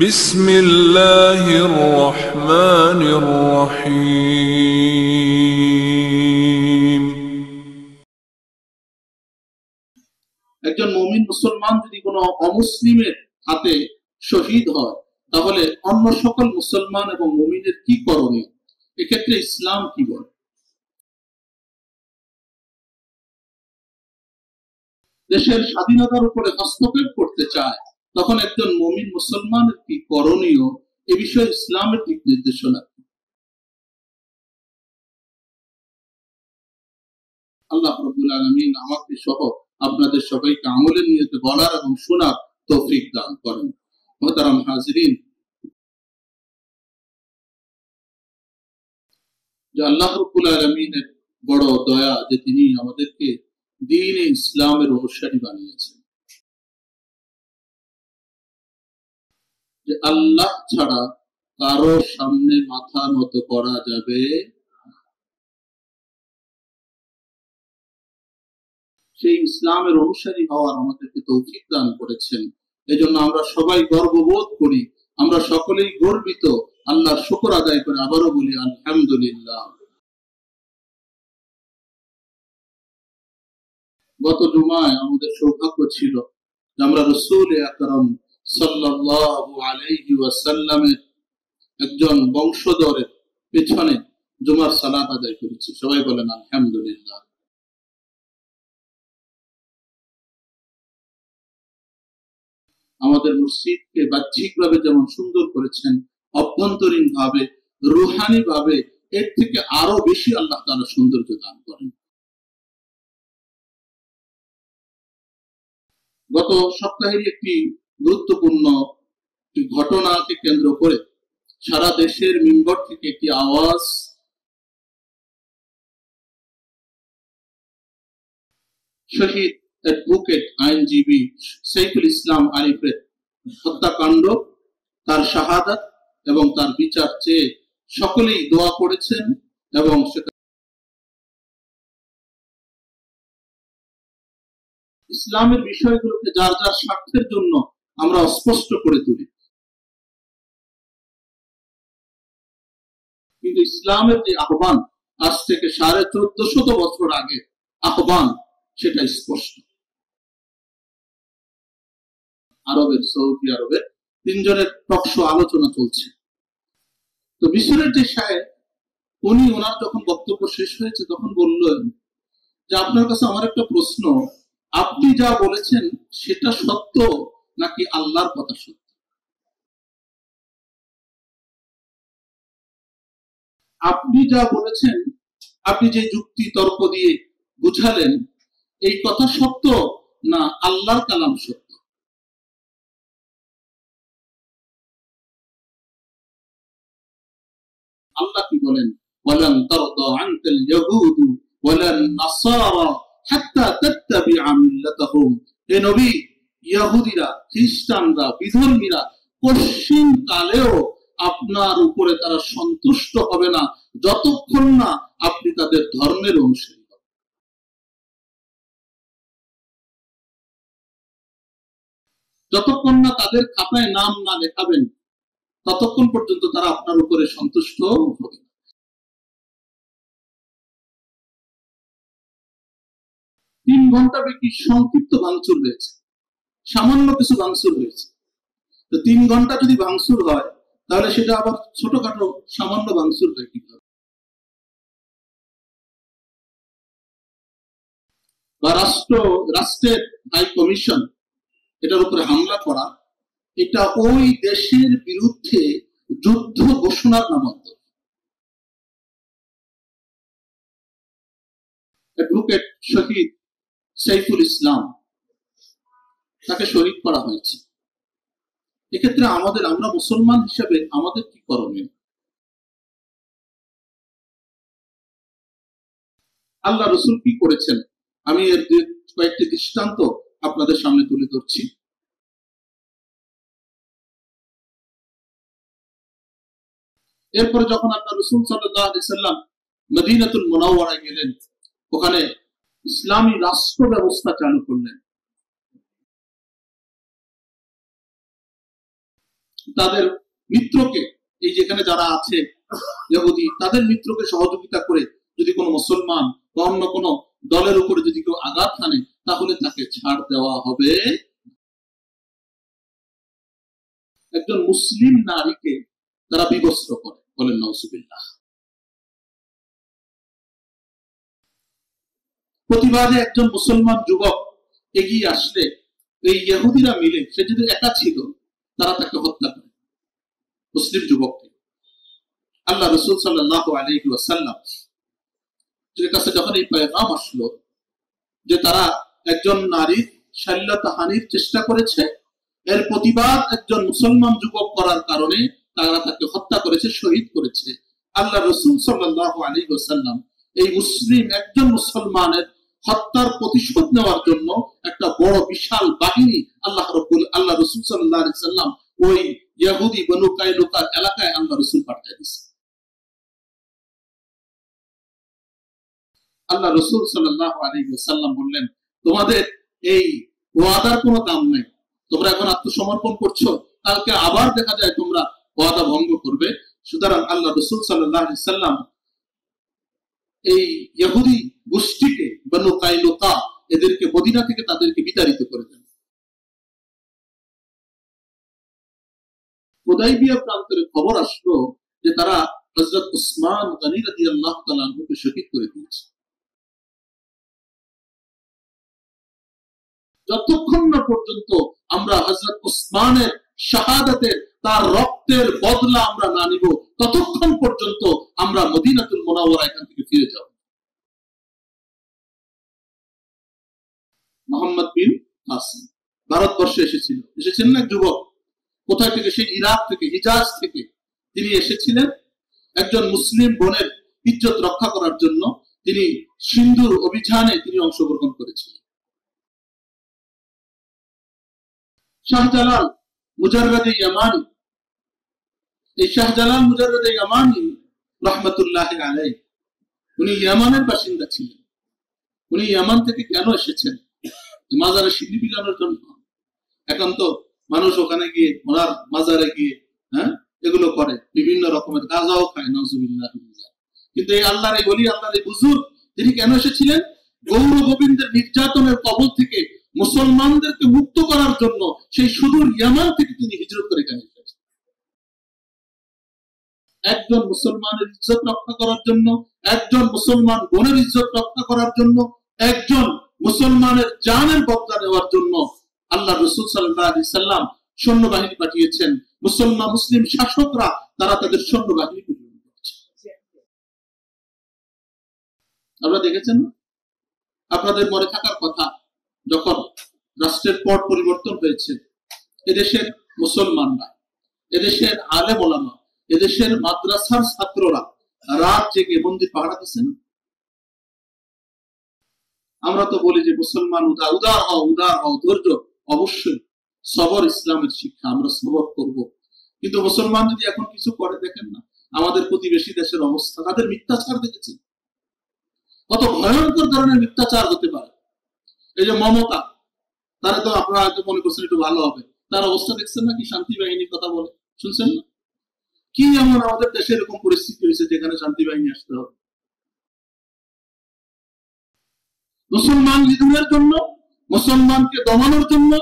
بسم الله الرحمن الرحيم একজন মুমিন মুসলমান যদি কোনো অমুসলিমের হাতে শহীদ হয় তাহলে অন্য সকল মুসলমান এবং মুমিনের কি করণীয়? এক্ষেত্রে ইসলাম কি বলে? দেশের স্বাধীনতার উপরে হস্তক্ষেপ করতে চায় তখন একজন মুমিন মুসলমানের কি করণীয়? এ বিষয়ে ইসলামের দিক নির্দেশনা। আল্লাহ রাব্বুল আলামিন আমাকে সহ আপনাদের সবাইকে আমলের নিয়তে বলার এবং শোনার তৌফিক দান করেন। মুহতারাম হাজিরিন, যে আল্লাহ রাব্বুল আলামিনের বড় দয়া যে তিনি আমাদেরকে দ্বীন-এ ইসলামের অনুসারী বানিয়েছেন। যে আল্লাহ ছাড়া কারো সামনে মাথা নত করা যাবে, সেই ইসলামের অনুসারী হওয়ার আমাদেরকে তৌফিক দান করেছেন। এজন্য আমরা সবাই গর্ববোধ করি, আমরা সকলেই গর্বিত। আল্লাহর শুকর আদায় করে আবারও বলি আলহামদুলিল্লাহ। গত জুমায় আমাদের সৌভাগ্য ছিল যে আমরা রাসূল আকরাম সাল্লাল্লাহু আলাইহি ওয়াসাল্লামের একজন বংশধরের পেছনে জুমার সালাত আদায় করেছি। সবাই বলেন আলহামদুলিল্লাহ। আমাদের মসজিদকে বাহ্যিকভাবে যেমন সুন্দর করেছেন, অভ্যন্তরীণ ভাবে, রুহানি ভাবে এর থেকে আরো বেশি আল্লাহ তাআলা সৌন্দর্য দান করেন। গত সপ্তাহের একটি গুরুত্বপূর্ণ ঘটনাকে কেন্দ্র করে সারা দেশের মিম্বর থেকে একটি আওয়াজ, শহীদ অ্যাডভোকেট আইনজীবী সাইফুল ইসলাম আরিফের হত্যাকাণ্ড, তার শাহাদাত এবং তার বিচার চেয়ে সকলেই দোয়া করেছেন এবং ইসলামের বিষয়গুলোকে যার যার স্বার্থের জন্য আমরা অস্পষ্ট করে তুলি, কিন্তু ইসলামের যে আহ্বান আজ থেকে 1450 বছর আগে আহ্বান, সেটা স্পষ্ট। সৌদি আরবের তিনজনের টকশো আলোচনা চলছে। তো মিশরের যে সাহেব, উনি ওনার যখন বক্তব্য শেষ হয়েছে তখন বললেন যে আপনার কাছে আমার একটা প্রশ্ন, আপনি যা বলেছেন সেটা সত্য নাকি আল্লাহর কথা সত্য? আপনি যা বলেছেন, আপনি যে যুক্তি তর্ক দিয়ে বুঝালেন, এই কথা সত্য না আল্লাহর কালাম সত্য? আল্লাহ কি বলেন? ওয়ালান তারদা আনকাল ইয়াহুদু ওয়ালান নাসারা হাত্তা তাত্তাবিআ মিল্লাতাহুম। হে নবী, ইহুদিরা, খ্রিস্টানরা, বিধর্মীরা কোশ্চিন কালেও আপনার উপরে তারা সন্তুষ্ট হবে না যতক্ষণ না আপনি তাদের ধর্মের অনুসারী হবেন। যতক্ষণ না তাদের খাতায় নাম না লেখাবেন ততক্ষণ পর্যন্ত তারা আপনার উপরে সন্তুষ্ট হবে না। 3 ঘন্টা ব্যাপী সংক্ষিপ্ত ভাঙচুর হয়েছে, সামান্য কিছু ভাঙচুর হয়েছে। তো 3 ঘন্টা যদি ভাঙচুর হয় তাহলে সেটা আবার ছোটখাটো সামান্য ভাঙচুর হয় কিভাবে? বা রাষ্ট্রের হাই কমিশন এটার উপরে হামলা করা, এটা ওই দেশের বিরুদ্ধে যুদ্ধ ঘোষণার নামান্তর। অ্যাডভোকেট শহীদ সাইফুল ইসলাম, তাকে শহীদ করা হয়েছে। এক্ষেত্রে আমরা মুসলমান হিসেবে আমাদের কি করণীয়? আল্লাহ রাসূল কি করেছেন আমি এর কয়েকটি দৃষ্টান্ত আপনাদের সামনে তুলে ধরছি। এরপরে যখন আল্লাহ রাসূল সাল্লাল্লাহু আলাইহি সাল্লাম মদিনাতুল মুনাওয়ারায় গেলেন, ওখানে ইসলামী রাষ্ট্র ব্যবস্থা চালু করলেন। তাদের মিত্রকে, এই যেখানে যারা আছে ইহুদি, তাদের মিত্রকে সহযোগিতা করে যদি কোনো মুসলমান বা অন্য কোনো দলের উপরে যদি কেউ আঘাত হানে, তাহলে তাকে ছাড় দেওয়া হবে। একজন মুসলিম নারীকে তারা বিবস্ত্র করে, বলেন নাউজুবিল্লাহ। প্রতিবাদে একজন মুসলমান যুবক এগিয়ে আসলে এই ইহুদিরা মিলে, সে যদি একা ছিল, তারা তাকে হত্যা করে, মুসলিম যুবককে। আল্লাহ রাসূল সাল্লাল্লাহু আলাইহি ওয়াসাল্লাম এর কাছে যখন এই পয়গাম আসলো যে তারা একজন নারীর শালীনতাহানির চেষ্টা করেছে, এর প্রতিবাদ একজন মুসলমান যুবক করার কারণে তারা তাকে হত্যা করেছে, শহীদ করেছে, আল্লাহ রাসূল সাল্লাল্লাহু আলাইহি ওয়াসাল্লাম এই মুসলিম একজন মুসলমানের হত্যার প্রতিশোধ নেওয়ার জন্য একটা বড় বিশাল বাহিনী আল্লাহ রাসূল সাল্লাল্লাহু আলাইহি ওয়াসাল্লাম ওই ইহুদি বনু কায়নুকার এলাকায় আল্লাহ রাসূল পাঠিয়ে দিয়েছেন। আল্লাহ রাসূল সাল্লাল্লাহু আলাইহি ওয়াসাল্লাম বললেন, তোমাদের এই ওয়াদার কোনো দাম নেই, তোমরা এখন আত্মসমর্পণ করছো, কালকে আবার দেখা যায় তোমরা ওয়াদা ভঙ্গ করবে। সুতরাং আল্লাহ রাসূল সাল্লাল্লাহু আলাইহি ওয়াসাল্লাম এই ইহুদি গোষ্ঠীকে, বনু কায়নুকা, এদেরকে মদিনা থেকে তাদেরকে বিতাড়িত করে দেন। হুদাইবিয়া প্রান্তরে খবর আসলো যে তারা হযরত উসমান গনি রাদিয়াল্লাহু তাআলা আনহুকে শহীদ করে দিয়েছে। যতক্ষণ না পর্যন্ত আমরা হযরত উসমানের শাহাদাতের, তার রক্তের বদলা আমরা না নিব, ততক্ষণ পর্যন্ত আমরা মদিনাতুল মুনাওয়ারা এখান থেকে ফিরে যাব। মোহাম্মদ বিন কাসিম ভারতবর্ষে এসেছেন না যুবক, কোথায় থেকে? সেই ইরাক থেকে, হিজাজ থেকে তিনি এসেছিলেন একজন মুসলিম বোনের ইজ্জত রক্ষা করার জন্য। তিনি সিন্ধুর অভিযানে তিনি অংশগ্রহণ করেছিলেন। শাহজালাল মুজাররাদে ইয়ামানি, এই শাহজালাল মুজাররাদে ইয়ামানি রাহমাতুল্লাহি আলাইহি, উনি ইয়ামানের বাসিন্দা ছিলেন। উনি ইয়ামান থেকে কেন এসেছেন? মাজারে সিঁড়ি বিলানোর জন্য। এখন তো মানুষ ওখানে গিয়ে, ওনার মাজারে গিয়ে এগুলো করে, বিভিন্ন রকমের গাঁজাও খায়, নাউজুবিল্লাহ। কিন্তু এই আল্লাহর এই ওলি, আল্লাহর এই বুজুর্গ, তিনি কেন এসেছিলেন? গৌর গোবিন্দের নির্যাতনের কবল থেকে মুসলমানদেরকে মুক্ত করার জন্য সেই সুদূর ইয়ামান থেকে তিনি হিজরত করে এখানে এসেছেন। একজন মুসলমানের ইজ্জত রক্ষা করার জন্য, একজন মুসলমান বোনের ইজ্জত রক্ষা করার জন্য, একজন মুসলমানের জানের বদলা নেওয়ার জন্য আল্লাহ রাসূল সাল্লাল্লাহু আলাইহি ওয়াসাল্লাম সৈন্যবাহিনী পাঠিয়েছেন। মুসলিম শাসকরা তারা তাদের সৈন্যবাহিনী প্রেরণ করেছে। আপনারা দেখেছেন না? আপনাদের মনে থাকার কথা, যখন রাষ্ট্রের পট পরিবর্তন হয়েছে, এদেশের মুসলমানরা, এদেশের আলেম ওলামা, এদেশের মাদ্রাসার ছাত্ররা রাত জেগে মন্দির পাহারা দিচ্ছেন। আমরা তো বলি যে মুসলমান উদার হও, ধৈর্য। অবশ্যই সবর ইসলামের শিক্ষা, আমরা সবর করব। কিন্তু মুসলমান যদি এখন কিছু করে, দেখেন না আমাদের প্রতিবেশী দেশের অবস্থা, তাদের মিথ্যাচার দেখেছেন কত ভয়ঙ্কর ধরনের মিথ্যাচার হতে পারে। এই যে মমতা, তারা তো আপনারা হয়তো মনে করছেন একটু ভালো হবে, তার অবস্থা দেখছেন না? কি শান্তি বাহিনীর কথা বলে, শুনছেন না? কি এমন আমাদের দেশে এরকম পরিস্থিতি হয়েছে যেখানে শান্তি বাহিনী আসতে হবে? মুসলমান লিডারের জন্য, মুসলমানকে দমানোর জন্য,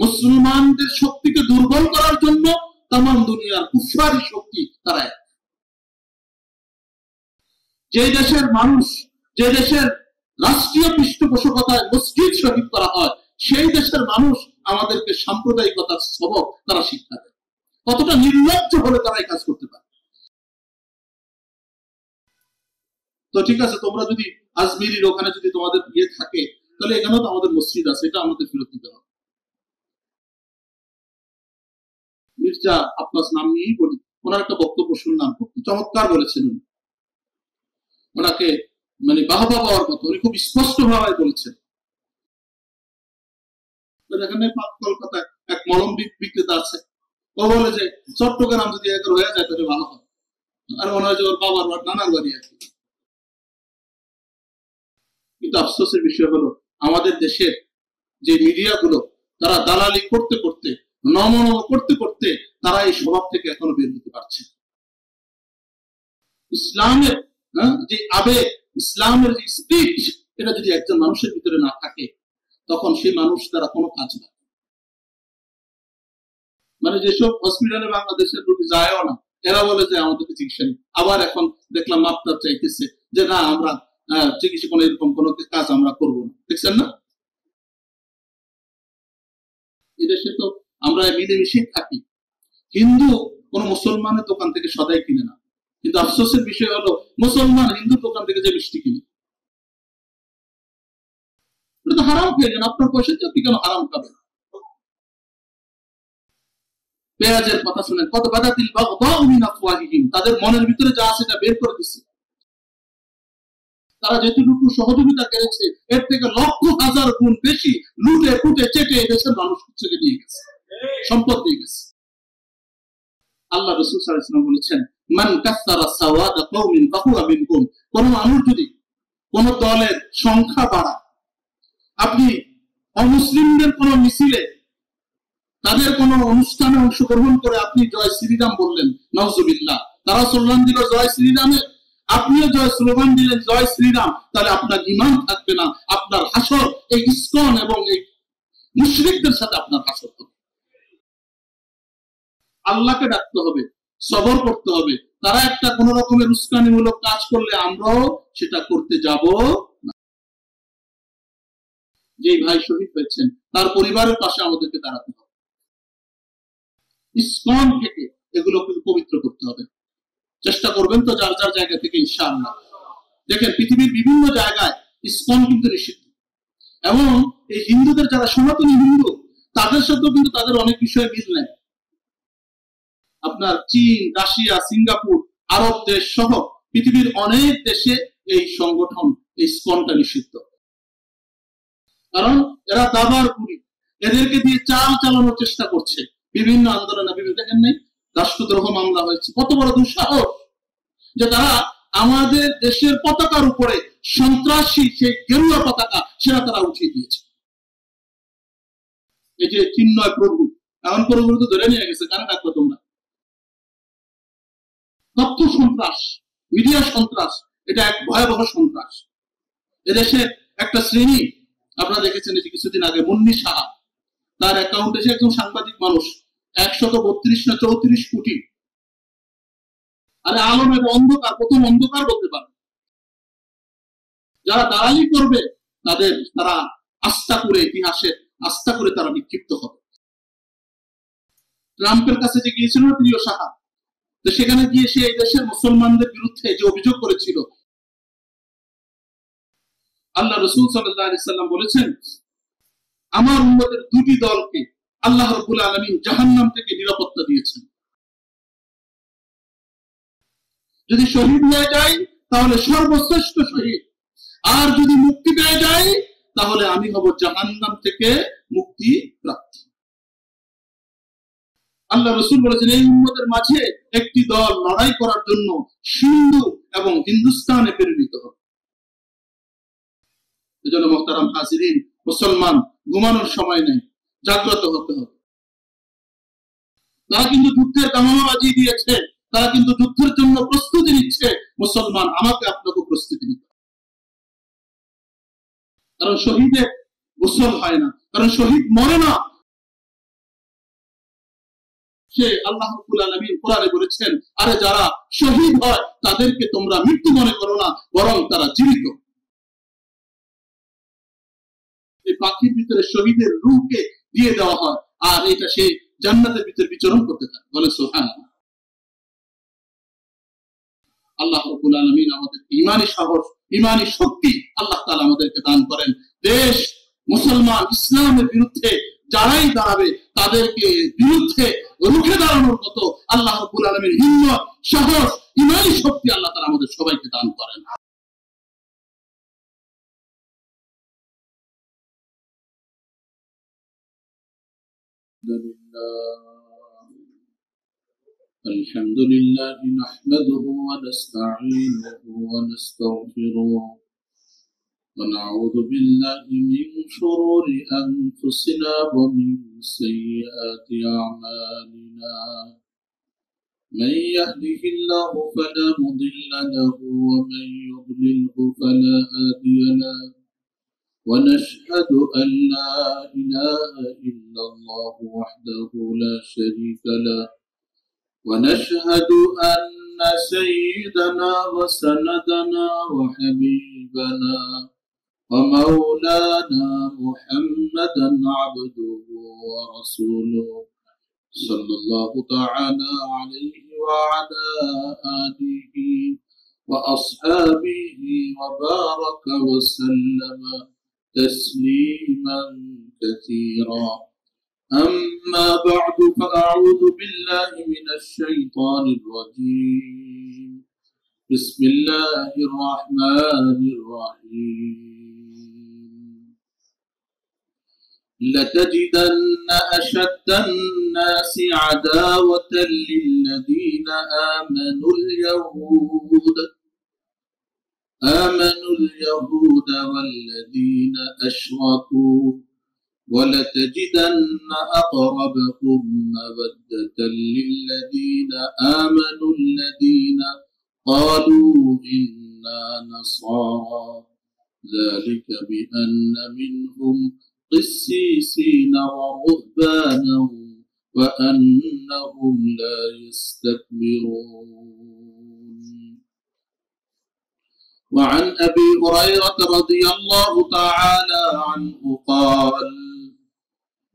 মুসলমানদের শক্তিকে দুর্বল করার জন্য তাম দুনিয়ার কুফরি শক্তি তারা। যে দেশের মানুষ, যে দেশের রাষ্ট্রীয় পৃষ্ঠপোষকতায় মসজিদ শহীদ করা হয়, সেই দেশের মানুষ আমাদেরকে সাম্প্রদায়িকতার সবক তারা শিক্ষা দেয়। কতটা নির্লজ্জ হলে তারা এই কাজ করতে পারে। তো ঠিক আছে, তোমরা যদি আজমিরির ওখানে যদি তোমাদের বিয়ে থাকে, তাহলে এখানেও তো আমাদের মসজিদ আছে, এটা আমাদের ফেরত দিতে হবে। মির্জা আব্বাস নাম নিয়েই বলি, ওনার একটা বক্তব্য শুনলাম, খুব চমৎকার বলেছেন। ওনাকে মানে বাহবা পাওয়ার মতো, উনি খুব স্পষ্ট ভাবে বলেছেন। এখানে কলকাতায় এক মলম বিক্রেতা আছে, ও বলে যে চট্টগ্রাম যদি একবার হয়ে যায় তাহলে ভালো হয়। আর মনে হয় যে ওর বাবার নানার বাড়ি আছে। কিন্তু আফসোসের বিষয় হলো, আমাদের দেশের যে মিডিয়াগুলো, তারা দালালি করতে করতে নম নম করতে করতে তারা এই স্বভাব থেকে এখনো বের হতে পারছে। ইসলামের যে আবেগ, ইসলামের যে স্পিরিট, এটা যদি একজন মানুষের ভিতরে না থাকে, তখন সেই মানুষ দ্বারা কোনো কাজ না। মানে যেসব হসপিটালে বাংলাদেশের রোগী যায়ও না, এরা বলে যে আমাদেরকে চিকিৎসা নেই। আবার এখন দেখলাম মাপটা চাইতেছে যে না, আমরা চিকিৎসা কোনো এরকম কোনো কাজ আমরা করবো না। দেখছেন না, এদেশে তো আমরা মিলেমিশে থাকি। হিন্দু কোন মুসলমানের দোকান থেকে সদাই কিনে না, কিন্তু আফসোসের বিষয় হলো মুসলমান হিন্দু দোকান থেকে যে মিষ্টি কিনে, এটা তো হারাম খেয়ে যান। আপনার পয়সা দিয়ে আপনি কেন হারাম খাবেন? পেঁয়াজের কথা শুনেন, কত বাদাতিল বাগদাউ মিন আফওয়াহিহিম, তাদের মনের ভিতরে যা আছে তা বের করে দিচ্ছে। তারা যেটুকু সহযোগিতা করেছে এর থেকে লক্ষ হাজার গুণ বেশি লুটে ফুটে চেটে দেশের মানুষ থেকে নিয়ে গেছে, সম্পদ দিয়ে গেছে। আল্লাহ রাসূল সাল্লাল্লাহু আলাইহি ওয়াসাল্লাম বলেছেন, মান কাসসারা সাওয়াদা কওমিন ফাহুয়া মিনকুম, কোন মানুষ যদি কোন দলের সংখ্যা বাড়ায়, আপনি অমুসলিমদের কোন মিছিলে, তাদের কোন অনুষ্ঠানে অংশগ্রহণ করে আপনি জয় শ্রীরাম বললেন, নাউজুবিল্লাহ, তারা স্লোগান দিল জয় শ্রীরামের, আপনিও জয় স্লোগান দিলেন জয় শ্রীরাম, তাহলে আপনার ঈমান থাকবে না। আপনার হাসর এই ইসকন এবং এই মুশরিকদের সাথে আপনার হাসর হবে। আল্লাহকে ডাকতে হবে, সবর করতে হবে। তারা একটা কোন রকমের উস্কানিমূলক কাজ করলে আমরাও সেটা করতে যাব না। যেই ভাই শহীদ হয়েছেন তার পরিবারের পাশে আমাদেরকে দাঁড়াতে হবে। ইসকন থেকে এগুলোকে পবিত্র করতে হবে। চেষ্টা করবেন তো যার যার জায়গা থেকে, ইনশাআল্লাহ। দেখেন পৃথিবীর বিভিন্ন জায়গায় ইসকন কিন্তু নিষিদ্ধ, এবং এই হিন্দুদের যারা সনাতনী হিন্দু, তাদের সাথেও কিন্তু তাদের অনেক বিষয়ে মিল নেই। আপনার চীন, রাশিয়া, সিঙ্গাপুর, আরব দেশ সহ পৃথিবীর অনেক দেশে এই সংগঠন, এই ইসকনটা নিষিদ্ধ। কারণ এরা দাবার গুলি, এদেরকে দিয়ে চাল চালানোর চেষ্টা করছে বিভিন্ন আন্দোলনে। বিভিন্ন দেখেন নাই রাষ্ট্রদ্রোহ মামলা হয়েছে, কত বড় দুঃসাহস যে তারা আমাদের দেশের পতাকার উপরে সন্ত্রাসী সেই গেরুয়া পতাকা সেটা তারা উঠিয়ে দিয়েছে। এই যে চিন্ময় প্রভু, এমন প্রভু তো ধরে নিয়ে গেছে, কারা ডাকবো তোমরা? তথ্য সন্ত্রাস, মিডিয়া সন্ত্রাস, এটা এক ভয়াবহ সন্ত্রাস। এদেশের একটা শ্রেণী আপনারা দেখেছেন যে কিছুদিন আগে মুন্নি সাহা, তার অ্যাকাউন্টে, সে একজন সাংবাদিক মানুষ, 132 না 34 কোটি। আরে আলমের অন্ধকার, প্রথম অন্ধকার বলতে পারে। যারা দালালি করবে তারা আস্থা করে, ইতিহাসে আস্থা করে তারা বিক্ষিপ্ত হবে। ট্রাম্পের কাছে যে গিয়েছিল প্রিয় সাহা, তো সেখানে গিয়ে সে এই দেশের মুসলমানদের বিরুদ্ধে যে অভিযোগ করেছিল, আল্লাহ রাসূল সাল্লাল্লাহু আলাইহি সাল্লাম বলেছেন, আমার উম্মতের দুটি দলকে আল্লাহ রাব্বুল আলামিন জাহান্নাম থেকে নিরাপত্তা দিয়েছেন। যদি শহীদ হয়ে যায় তাহলে সর্বশ্রেষ্ঠ শহীদ, আর যদি মুক্তি পেয়ে যায় তাহলে আমি হব জাহান্নাম থেকে মুক্তি প্রাপ্ত। আল্লাহ রাসূল বলেছেন, এই উম্মতের মাঝে একটি দল লড়াই করার জন্য সিন্ধু এবং হিন্দুস্তানে প্রেরিত হবে। এজন্য মুহতারাম হাজিরিন, মুসলমান ঘুমানোর সময় নেই, জাগ্রত হতে হবে। তারা কিন্তু যুদ্ধের দামামা বাজিয়ে দিয়েছে, তারা কিন্তু যুদ্ধের জন্য প্রস্তুতি নিচ্ছে। মুসলমান, আমাকে আপনাকে প্রস্তুতি নিতে হবে। কারণ শহীদের গোসল হয় না, কারণ শহীদ মরে না। সে আল্লাহ রাব্বুল আলামিন কোরআনে বলেছেন, আরে যারা শহীদ হয় তাদেরকে তোমরা মৃত্যু মনে করো না, বরং তারা জীবিত। এই পাখির ভিতরে শহীদের রূহকে দিয়ে দেওয়া হয়, আর এটা সে জান্নাতের ভিতরে বিচরণ করতে থাকে। বলে সুবহানাল্লাহ। আল্লাহ রাব্বুল আলামিন আমাদের ঈমানি সাহস, ঈমানি শক্তি আল্লাহ তাআলা আমাদেরকে দান করেন। দেশ মুসলমান ইসলামের বিরুদ্ধে যারাই দাঁড়াবে তাদেরকে বিরুদ্ধে রুখে দাঁড়ানোর মতো আল্লাহ রাব্বুল আলামিন হিম্মত, সাহস, ঈমানি শক্তি আল্লাহ তাআলা আমাদের সবাইকে দান করেন। الحمد لله نحمده ونستعينه ونستغفره ونعوذ بالله من شرور أنفسنا ومن سيئات أعمالنا من يهده الله فلا مضل له ومن يضلله فلا هادي له ونشهد أن لا إله إلا الله وحده لا شريك له ونشهد أن سيدنا وسندنا وحبيبنا ومولانا محمدا عبده ورسوله صلى الله تعالى عليه وعلى آله وأصحابه وبارك وسلم تسليما كثيرا أما بعد فأعوذ بالله من الشيطان الرجيم بسم الله الرحمن الرحيم لتجدن أشد الناس عداوة للذين آمنوا اليهود والذين أشركوا ولتجدن أقربهم مودة للذين آمنوا الذين قالوا إنا نصارى ذلك بأن منهم قسيسين ورهبانا وأنهم لا يستكبرون وعن أبي هريرة رضي الله تعالى عنه قال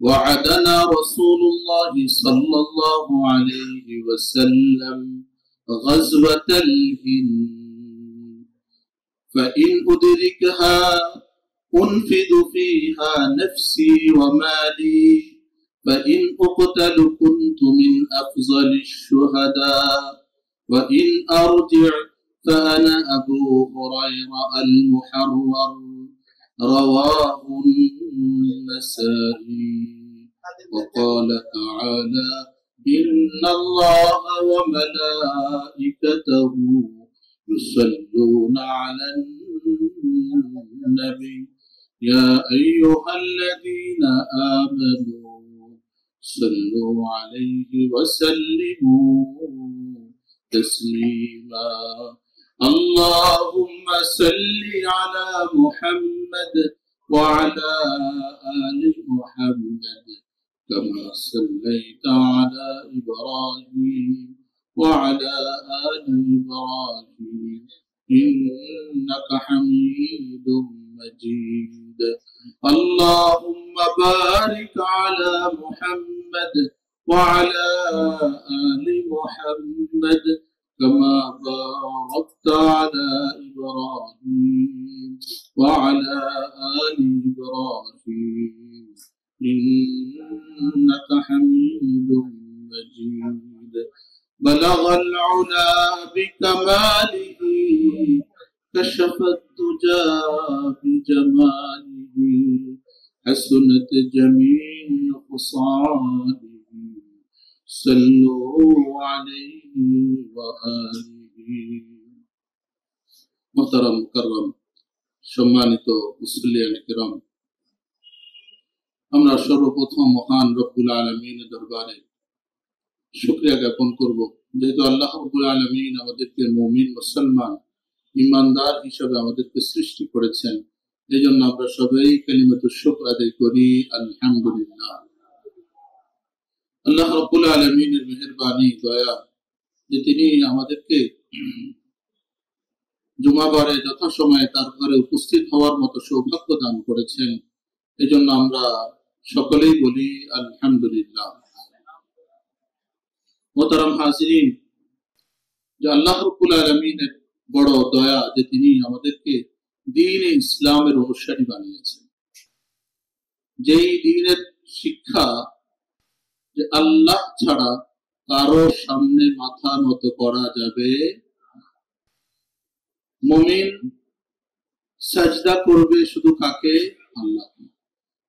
وعدنا رسول الله صلى الله عليه وسلم غزوة الهند فإن أدركها أنفذ فيها نفسي ومالي فإن أقتل كنت من أفضل الشهداء وإن أرجع فأنا أبو هريرة المحرر رواه النسائي وقال تعالى إن الله وملائكته يصلون على النبي يا أيها الذين آمنوا صلوا عليه وسلموا تسليما اللهم صل على محمد وعلى آل محمد كما صليت على إبراهيم وعلى آل إبراهيم إنك حميد مجيد اللهم بارك على محمد وعلى آل محمد كما باركت على إبراهيم وعلى آل إبراهيم إنك حميد مجيد بلغ العلا بكماله كشف الدجى بجماله حسنت جميع خصاله صلوا عليه وآله محترم মুকাররম সম্মানিত মুসল্লিয়ান কিরাম আমরা সর্বপ্রথম মহান রব্বুল আলামিনের দরবারে শুকরিয়া জ্ঞাপন করব যেহেতু আল্লাহ রব্বুল আলামিন আমাদেরকে মুমিন মুসলমান ঈমানদার হিসেবে আমাদেরকে সৃষ্টি করেছেন এজন্য আমরা সবাই কালিমাতুশ শুকর আদায় করি আলহামদুলিল্লাহ আল্লাহ রাব্বুল আলামিনের মেহেরবানি দয়া যে তিনি আমাদেরকে জুমাবারে যথাসময়ে তার ঘরে উপস্থিত হওয়ার মতো সৌভাগ্য দান করেছেন এজন্য আমরা সকলেই বলি আলহামদুলিল্লাহ মোহতারাম হাজিরিন যে আল্লাহ রাব্বুল আলামিনের বড় দয়া যে তিনি আমাদেরকে দ্বীনে ইসলামের অনুসারী বানিয়েছেন যেই দ্বীনের শিক্ষা যে আল্লাহ ছাড়া কারো সামনে মাথা নত করা যাবে মুমিন সাজদা করবে শুধু কাকে আল্লাহ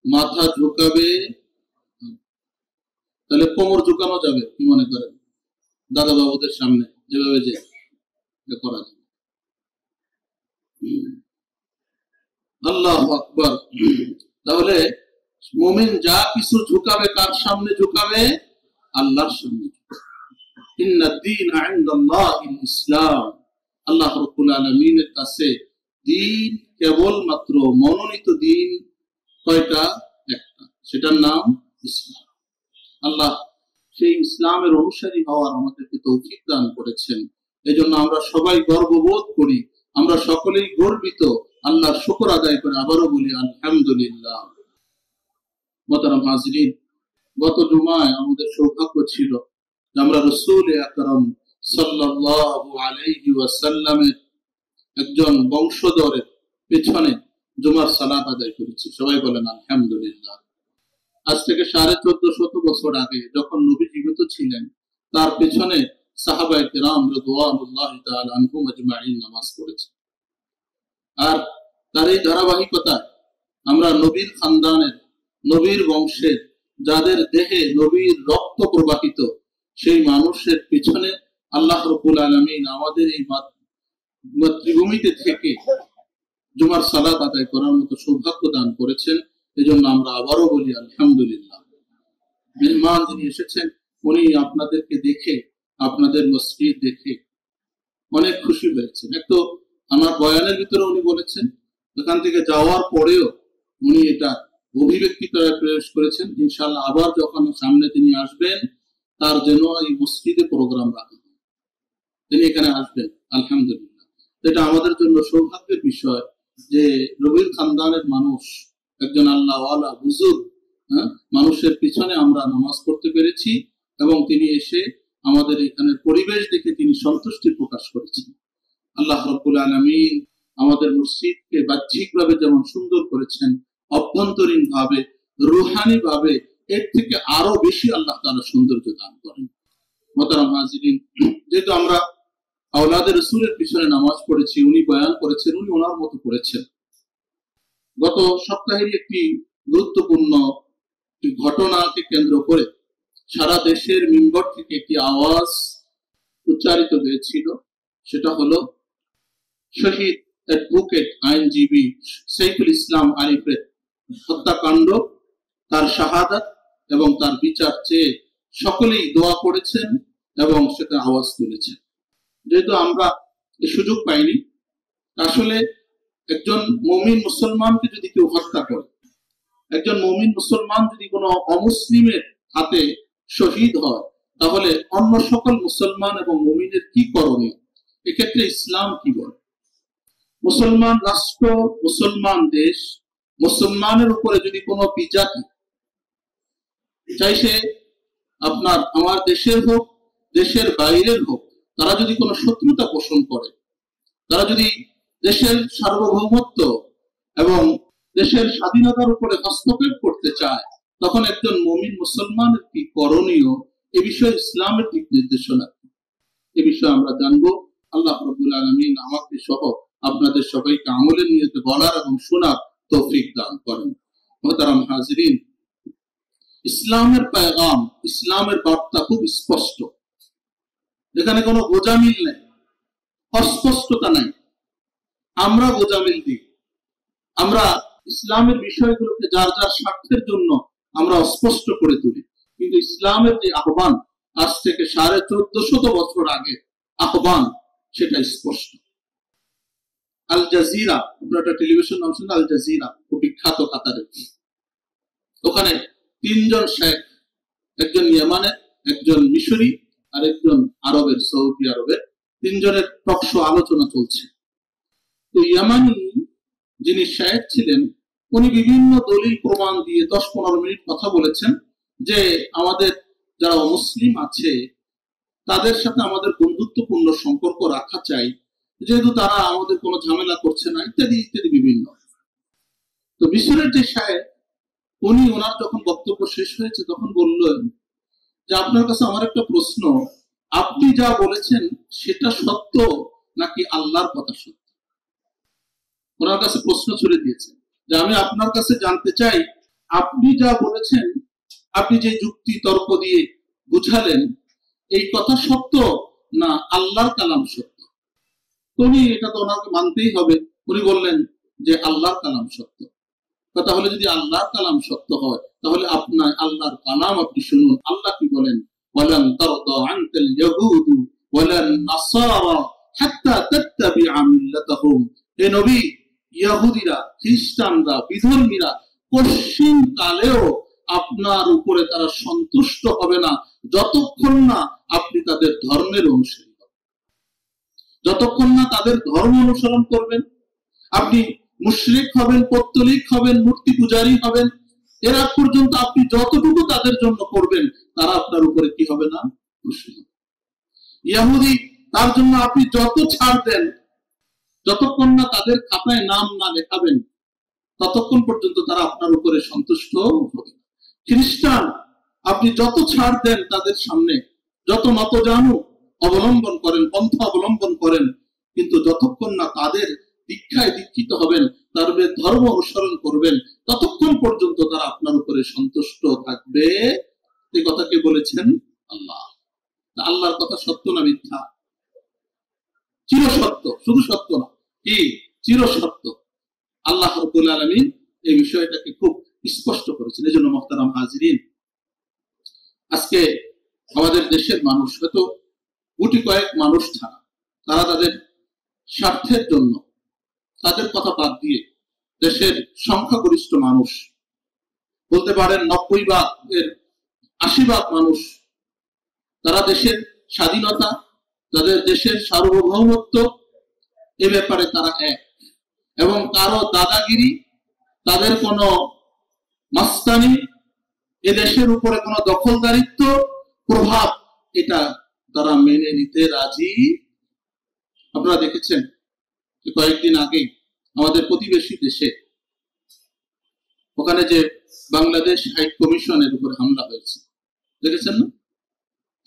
মাথা ঝুঁকাবে তাহলে কোমর ঝুঁকানো যাবে কি মনে করেন দাদা বাবুদের সামনে যেভাবে যে করা যাবে আল্লাহু আকবার। তাহলে মুমিন যা কিছু ঝুঁকাবে কার সামনে ঝুঁকাবে? আল্লাহর সামনে। ইন্নাদ-দীনা ইনদাল্লাহিল ইসলাম। আল্লাহ রাব্বুল আলামিনের কাছে দ্বীন কেবলমাত্র মনোনীত দ্বীন কয়টা? একটা, সেটার নাম ইসলাম। আল্লাহ সেই ইসলামের অনুসারী হওয়ার আমাদেরকে তৌফিক দান করেছেন। এজন্য আমরা সবাই গর্ববোধ করি, আমরা সকলেই গর্বিত। আল্লাহর শুকর আদায় করে আবারও বলি আলহামদুলিল্লাহ। মোহতারাম হাজিরিন, গত জুমায় আমাদের সৌভাগ্য ছিল যে আমরা রাসূল আকরাম সাল্লাল্লাহু আলাইহি ওয়াসাল্লামের একজন বংশধরের পেছনে জুমার সালাত আদায় করেছি। সবাই বলেন আলহামদুলিল্লাহ। আজ থেকে 1450 বছর আগে যখন নবী জীবিত ছিলেন, তার পেছনে সাহাবায়ে কেরাম রাদিয়াল্লাহু তাআলা আনহুম আজমাইন নামাজ পড়েছে। আর তার এই ধারাবাহিকতায় আমরা নবীর খানদানের, নবীর বংশের, যাদের দেহে নবীর রক্ত প্রবাহিত, সেই মানুষের পিছনে আল্লাহ রাব্বুল আলামিন আমাদের এই মাতৃভূমিতে থেকে জুমার সালাত আদায় করার মতো সৌভাগ্য দান করেছেন। এজন্য আমরা আবারও বলি আলহামদুলিল্লাহ। মেহমান যিনি এসেছেন, উনি আপনাদেরকে দেখে, আপনাদের মসজিদ দেখে অনেক খুশি হয়েছেন। একটু আমার বয়ানের ভিতরে উনি বলেছেন, এখান থেকে যাওয়ার পরেও উনি এটা অভিব্যক্তি করার প্রয়াস করেছেন, ইনশাআল্লাহ আবার যখন সামনে তিনি আসবেন, তার যেন এই মসজিদে প্রোগ্রাম রাখা হয়, তিনি এখানে আসবেন। আলহামদুলিল্লাহ, এটা আমাদের জন্য সৌভাগ্যের বিষয় যে নবীর খানদানের মানুষ, একজন আল্লাহওয়ালা বুজুর্গ মানুষের পিছনে আমরা নামাজ পড়তে পেরেছি, এবং তিনি এসে আমাদের এখানের পরিবেশ দেখে তিনি সন্তুষ্টি প্রকাশ করেছেন। আল্লাহ রাব্বুল আলামিন আমাদের মসজিদকে বাহ্যিকভাবে যেমন সুন্দর করেছেন, অভ্যন্তরীণ ভাবে, রুহানি ভাবে এর থেকে আরো বেশি আল্লাহ তাআলা সৌন্দর্য দান করেন। মোহতারাম হাজিরিন, যেহেতু আমরা আওলাদে রাসূলের পিছনে নামাজ পড়েছি, উনি বয়ান করেছেন, উনি ওনার মতো করেছেন। গত সপ্তাহের একটি গুরুত্বপূর্ণ ঘটনাকে কেন্দ্র করে সারা দেশের মিম্বর থেকে একটি আওয়াজ উচ্চারিত হয়েছিল। সেটা হলো শহীদ অ্যাডভোকেট আইনজীবী সাইফুল ইসলাম আরিফের হত্যাকাণ্ড, তার শাহাদাত এবং তার বিচার চেয়ে সকলেই দোয়া করেছেন এবং সেটা আওয়াজ তুলেছেন। যেহেতু আমরা এই সুযোগ পাইনি, আসলে একজন মুমিন মুসলমানকে যদি কেউ হত্যা করে, একজন মুমিন মুসলমান যদি কোনো অমুসলিমের হাতে শহীদ হয়, তাহলে অন্য সকল মুসলমান এবং মুমিনের কি করণীয়? এক্ষেত্রে ইসলাম কি বলে? মুসলমান রাষ্ট্র, মুসলমান দেশ, মুসলমানের উপরে যদি কোনো বিজাতি, চাই সে আপনার আমার দেশের হোক, দেশের বাইরের হোক, তারা যদি কোনো শত্রুতা পোষণ করে, তারা যদি দেশের সার্বভৌমত্ব এবং দেশের স্বাধীনতার উপরে হস্তক্ষেপ করতে চায়, তখন একজন মুমিন মুসলমানের কি করণীয়? এ বিষয়ে ইসলামের দিক নির্দেশনা, এ বিষয়ে আমরা জানবো। আল্লাহ রাব্বুল আলামিন আমাকে সহ আপনাদের সবাইকে আমলের নিয়তে বলার এবং শোনার তৌফিক দান করেন। মুহতারাম হাজিরিন, ইসলামের পেগাম, ইসলামের বার্তা খুব স্পষ্ট। এখানে কোনো গোজামিল নেই, অস্পষ্টতা নাই। আমরা গোজামিল দিই, আমরা ইসলামের বিষয়গুলোকে যার যার স্বার্থের জন্য আমরা অস্পষ্ট করে তুলি। কিন্তু ইসলামের যে আহ্বান, আজ থেকে 1450 বছর আগে আহ্বান, সেটা স্পষ্ট। আল জাজিরা, আপনারা একটা টেলিভিশন নাম শুনেন, আল জাজিরা, খুব বিখ্যাত কাতারে। ওখানে 3 জন শেখ, একজন ইয়ামানের, একজন মিশরি, আর একজন আরবের, সৌদি আরবের, 3 জনের টকশো আলোচনা চলছে। তো ইয়ামানি যিনি শেখ ছিলেন, উনি বিভিন্ন দলিল প্রমাণ দিয়ে 10-15 মিনিট কথা বলেছেন যে আমাদের যারা মুসলিম আছে তাদের সাথে আমাদের বন্ধুত্বপূর্ণ সম্পর্ক রাখা চাই, যেহেতু তারা আমাদের কোনো ঝামেলা করছে না, ইত্যাদি ইত্যাদি বিভিন্ন। তো মিশরের যে শেখ, উনি ওনার যখন বক্তব্য শেষ হয়েছে তখন বললেন যে আপনার কাছে আমার একটা প্রশ্ন, আপনি যা বলেছেন সেটা সত্য নাকি আল্লাহর কথা সত্য? ওনার কাছে প্রশ্ন ছুড়ে দিয়েছে যে আমি আপনার কাছে জানতে চাই, আপনি যা বলেছেন, আপনি যে যুক্তি তর্ক দিয়ে বুঝালেন, এই কথা সত্য না আল্লাহর কালাম সত্য? উনি এটা তো ওনাকে মানতেই হবে। উনি বললেন যে আল্লাহর কালাম সত্য। কথা হলো যদি আল্লাহর কালাম সত্য হয় তাহলে আপনার আল্লাহর কালাম আপনি শুনুন। আল্লাহ কি বলেন? ওয়ালান তারদা আনকাল ইয়াহুদু ওয়ালান নাসারা হাত্তা তাত্তাবিআ মিল্লাতাহুম। হে নবী, ইহুদিরা, খ্রিস্টানরা, বিধর্মীরা পশ্চিম কালেও আপনার উপরে তারা সন্তুষ্ট হবে না যতক্ষণ না আপনি তাদের ধর্মের অনুসারী হবেন, যতক্ষণ না তাদের ধর্ম অনুসরণ করবেন। আপনি মুশরিক হবেন, পৌত্তলিক হবেন, মূর্তি পূজারী হবেন, এর আগ পর্যন্ত আপনি যতটুকু তাদের জন্য করবেন তারা আপনার উপরে কি হবে না? খুশি হবে। ইহুদি, তার জন্য আপনি যত ছাড় দেন, যতক্ষণ না তাদের খাতায় নাম না লেখাবেন ততক্ষণ পর্যন্ত তারা আপনার উপরে সন্তুষ্ট হবে। খ্রিস্টান, আপনি যত ছাড় দেন তাদের সামনে, যত নতজানু অবলম্বন করেন, পন্থা অবলম্বন করেন, কিন্তু যতক্ষণ না তাদের দীক্ষায় দীক্ষিত হবেন, তাদের ধর্ম অনুসরণ করবেন, ততক্ষণ পর্যন্ত তারা আপনার উপরে সন্তুষ্ট থাকবে। এই কথা কে বলেছেন? আল্লাহ। আল্লাহর কথা সত্য না মিথ্যা? চিরসত্য, শুধু সত্য না, কি চিরসত্য। আল্লাহ রাব্বুল আলামিন এই বিষয়টাকে খুব স্পষ্ট করেছেন। এই জন্য মুহতারাম হাজিরিন, আজকে আমাদের দেশের মানুষ, হয়তো গুটি কয়েক মানুষ ছাড়া, তারা তাদের স্বার্থের জন্য তাদের কথা বাদ দিয়ে দেশের সংখ্যাগরিষ্ঠ মানুষ, বলতে পারেন 90% মানুষ, তারা দেশের স্বাধীনতা, তাদের দেশের সার্বভৌমত্ব এ ব্যাপারে তারা এক, এবং কারো দাদাগিরি, তাদের কোনো মাস্তানি, এ দেশের উপরে কোনো দখলদারিত্ব, প্রভাব, এটা তারা মেনে নিতে রাজি। আপনারা দেখেছেন কয়েকদিন আগে আমাদের প্রতিবেশী দেশে, ওখানে যে বাংলাদেশ হাই কমিশনের উপর হামলা হয়েছে, দেখেছেন না?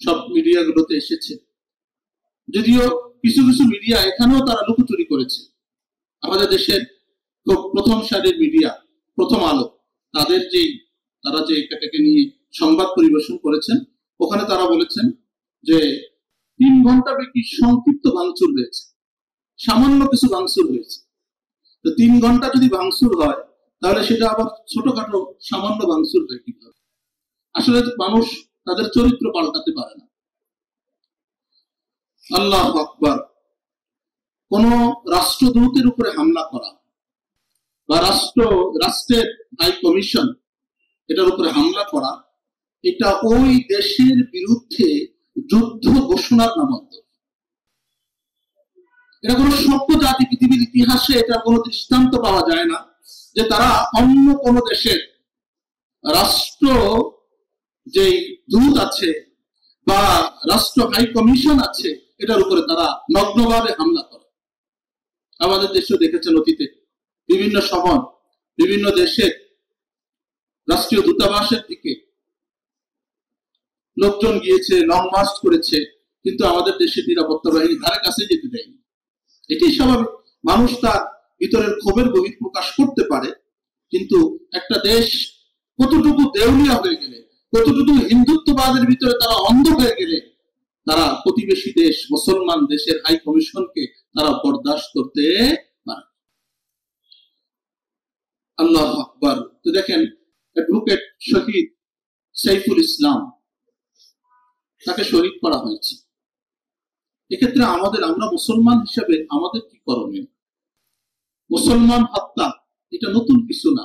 সব মিডিয়াগুলোতে এসেছে। যদিও কিছু কিছু মিডিয়া এখানেও তারা লুকোচুরি করেছে। আমাদের দেশের প্রথম সারির মিডিয়া প্রথম আলো, তারা যে এটাকে নিয়ে সংবাদ পরিবেশন করেছেন, ওখানে তারা বলেছেন যে 3 ঘন্টা ব্যাপী সংক্ষিপ্ত ভাঙচুর হয়েছে, সামান্য কিছু ভাঙচুর হয়েছে। তো 3 ঘন্টা যদি ভাঙচুর হয় তাহলে সেটা আবার ছোটখাটো সামান্য ভাঙচুর হয় কিভাবে? আসলে মানুষ তাদের চরিত্র পাল্টাতে পারে না। আল্লাহু আকবার। কোন রাষ্ট্রদূতের উপরে হামলা করা বা রাষ্ট্রের হাই কমিশন এটার উপরে হামলা করা, এটা ওই দেশের বিরুদ্ধে যুদ্ধ ঘোষণার নামান্তর। এটা কোনো সভ্য জাতি পৃথিবীর ইতিহাসে এটা কোনো দৃষ্টান্ত পাওয়া যায় না যে তারা অন্য কোন দেশের রাষ্ট্র যে দূত আছে বা রাষ্ট্র হাই কমিশন আছে এটার উপরে তারা নগ্নভাবে হামলা করে। আমাদের দেশেও দেখেছেন অতীতে বিভিন্ন সময় বিভিন্ন দেশের রাষ্ট্রীয় দূতাবাসের দিকে লোকজন গিয়েছে, লং মার্চ করেছে, কিন্তু আমাদের দেশের নিরাপত্তা বাহিনী ধারে কাছে যেতে দেয়নি। এটাই স্বাভাবিক। মানুষ তার ভিতরের ক্ষোভের বহিঃপ্রকাশ করতে পারে, কিন্তু একটা দেশ কতটুকু দেউলিয়া হয়ে গেলে, কতটুকু হিন্দুত্ববাদের ভিতরে তারা অন্ধ হয়ে গেলে, তারা প্রতিবেশী দেশ মুসলমান দেশের হাই কমিশনকে তারা বরদাস্ত করতে পারে। আল্লাহু আকবার। তো দেখেন, অ্যাডভোকেট শহীদ সাইফুল ইসলাম, তাকে শহীদ করা হয়েছে। এক্ষেত্রে আমরা মুসলমান হিসেবে আমাদের কি করণীয়? মুসলমান হত্যা এটা নতুন কিছু না,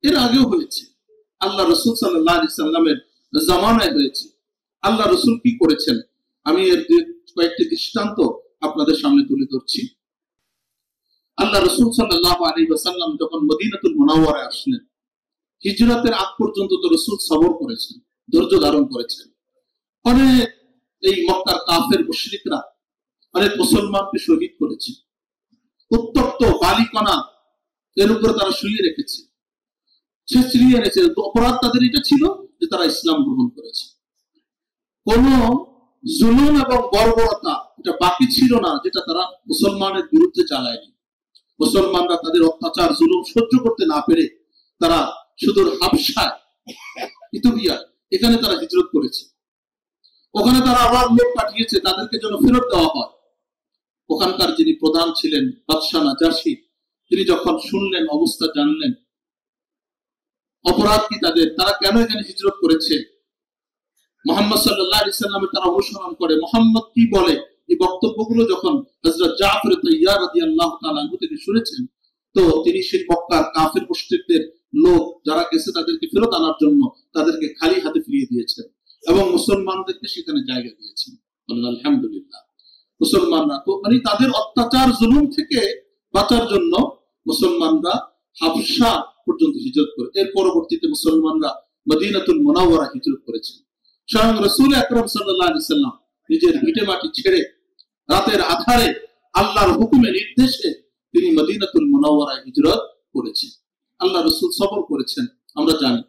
এর আগেও হয়েছে। আল্লাহ রাসূল সাল্লাল্লাহু আলাইহি সাল্লামের জামানায় হয়েছে। আল্লাহ রাসূল কি করেছেন আমি এর কয়েকটি দৃষ্টান্ত আপনাদের সামনে তুলে ধরছি। আল্লাহ রাসূল সাল্লাল্লাহু আলাইহি ওয়াসাল্লাম যখন মদিনাতুল মুনাওয়ারায় আসলেন, হিজরতের আগ পর্যন্ত তো রাসূল সবর করেছেন, ধৈর্য ধারণ করেছেন। অনেক এই মক্কার কাফের মুশরিকরা অনেক মুসলমানকে শহীদ করেছে, উত্তপ্ত বালিকণা এর উপরে তারা শুইয়ে রেখেছে, ছেঁচড়িয়ে এনেছে। অপরাধ তাদের এটা ছিল যে তারা ইসলাম গ্রহণ করেছে। কোন জুলুম এবং বর্বরতা এটা বাকি ছিল না যেটা তারা মুসলমানের বিরুদ্ধে চালায়নি। মুসলমানরা তাদের অত্যাচার জুলুম সহ্য করতে না পেরে তারা সুদূর হাবশায়, ইথিওপিয়া, এখানে তারা হিজরত করেছে। ওখানে তারা আবার লোক পাঠিয়েছে তাদেরকে যেন ফেরত দেওয়া হয়। ওখানকার যিনি প্রধান ছিলেন বাদশাহ নাজাশী, তিনি যখন শুনলেন, অবস্থা জানলেন, অপরাধ কি তাদের, তারা কেন এখানে হিজরত করেছে, মুহাম্মদ সাল্লাল্লাহু আলাইহি সাল্লামের তারা অনুসরণ করে, মুহাম্মদ কি বলে, এই বক্তব্যগুলো যখন হযরত জাফর তাইয়ার রাদিয়াল্লাহু তাআলা আনহু থেকে শুনেছেন, তো তিনি সেই মক্কার কাফির মুশরিকদের লোক যারা গেছে তাদেরকে ফেরত আনার জন্য তাদেরকে খালি হাতে ফিরিয়ে দিয়েছেন এবং মুসলমানদেরকে সেখানে জায়গা দিয়েছেন। আলহামদুলিল্লাহ। মুসলমানরা তো মানে তাদের অত্যাচার জুলুম থেকে বাঁচার জন্য মুসলমানরা হাবশা পর্যন্ত হিজরত করে, এর পরবর্তীতে মুসলমানরা মদিনাতুল মুনাওয়ারা হিজরত করেছেন। স্বয়ং রাসূল আকরাম সাল্লাল্লাহু আলাইহি সাল্লাম নিজের ভিটে মাটি ছেড়ে রাতের আধারে আল্লাহর হুকুমে নির্দেশে তিনি মদিনাতুল মুনাওয়ারায় হিজরত করেছেন। আল্লাহ রাসূল সবর করেছেন, আমরা জানি।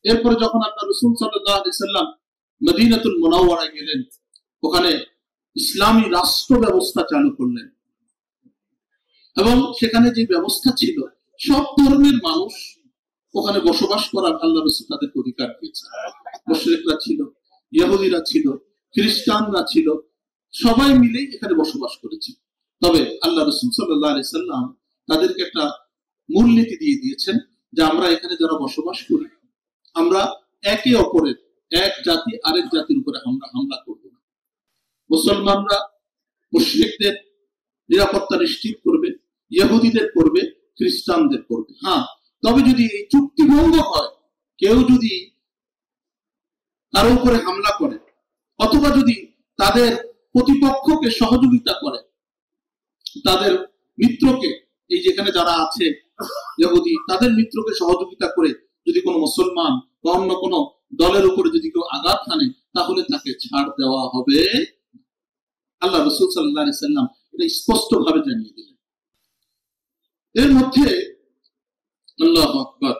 এরপরে যখন আল্লাহ রাসূল সাল্লাল্লাহু আলাইহি সাল্লাম মদিনাতুল মুনাওয়ারায় গেলেন, ওখানে ইসলামী রাষ্ট্র ব্যবস্থা চালু করলেন এবং সেখানে যে ব্যবস্থা ছিল সব ধর্মের মানুষ ওখানে বসবাস করার আল্লাহ রাসূল তাদেরকে অধিকার দিয়েছেন। মুশরিকরা ছিল, ইহুদিরা ছিল, খ্রিস্টানরা ছিল, সবাই মিলে এখানে বসবাস করেছে। তবে আল্লাহ রাসূল সাল্লাল্লাহু আলাইহি সাল্লাম তাদেরকে একটা মূলনীতি দিয়ে দিয়েছেন যে আমরা এখানে যারা বসবাস করি, আমরা একে অপরের, এক জাতি আরেক জাতির উপরে আমরা হামলা করব না। মুসলমানরা মুশরিকদের নিরাপত্তা নিশ্চিত করবে, ইহুদিদের করবে, খ্রিস্টানদের করবে। হ্যাঁ, তবে যদি এই চুক্তি ভঙ্গ হয়, কেউ যদি তার উপরে হামলা করে অথবা যদি তাদের প্রতিপক্ষকে সহযোগিতা করে, তাদের মিত্রকে, এই যেখানে যারা আছে ইহুদি, তাদের মিত্রকে সহযোগিতা করে যদি কোনো মুসলমান বা অন্য কোনো দলের উপরে যদি কেউ আঘাত হানে, তাহলে তাকে ছাড় দেওয়া হবে। আল্লাহ রাসূল সাল্লাল্লাহু আলাইহি সাল্লাম এটা স্পষ্টভাবে জানিয়ে দিলেন। এর মধ্যে আল্লাহু আকবার,